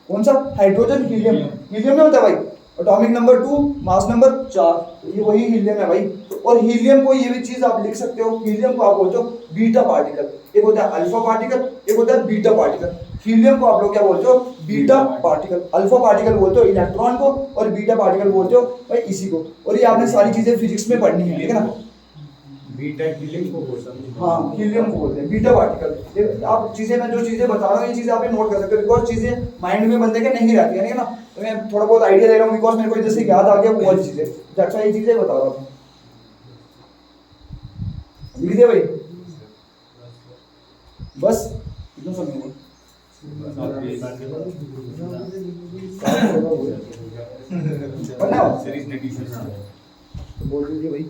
S1: कौन सा, हाइड्रोजन हीलियम। हीलियम में होता है भाई एटॉमिक नंबर 2, मास नंबर 4। तो ये वही हीलियम है भाई। और हीलियम को ये भी चीज आप लिख सकते हो, हीलियम को आप बोलते हो बीटा पार्टिकल। एक होता है अल्फा पार्टिकल, एक होता है बीटा पार्टिकल। हीलियम को आप लोग क्या बोलते हो, बीटा पार्टिकल। अल्फा पार्टिकल बोलते हो इलेक्ट्रॉन को, और बीटा पार्टिकल बोलते हो भाई इसी को। और ये आपने सारी चीजें फिजिक्स में पढ़नी है, ठीक है ना।
S2: बीटा हीलियम को बोलते हैं।
S1: हाँ, हीलियम को बोलते हैं बीटा पार्टिकल। आप चीजें, मैं जो चीजें बता रहा हूँ ये चीजें आप नोट कर सकते हो, बिकॉज चीजें माइंड में बंदे के नहीं रहती है ना। तो मैं थोड़ा बहुत आइडिया दे रहा हूँ, बिकॉज मेरे को जैसे याद आ गया वो वाली चीजें, दैट्स व्हाई ये चीजें बता रहा हूँ। लिख दिया भाई, बस इतना समझो। पढ़ना हो?
S2: सीरीज
S1: तो बोल दीजिए भाई।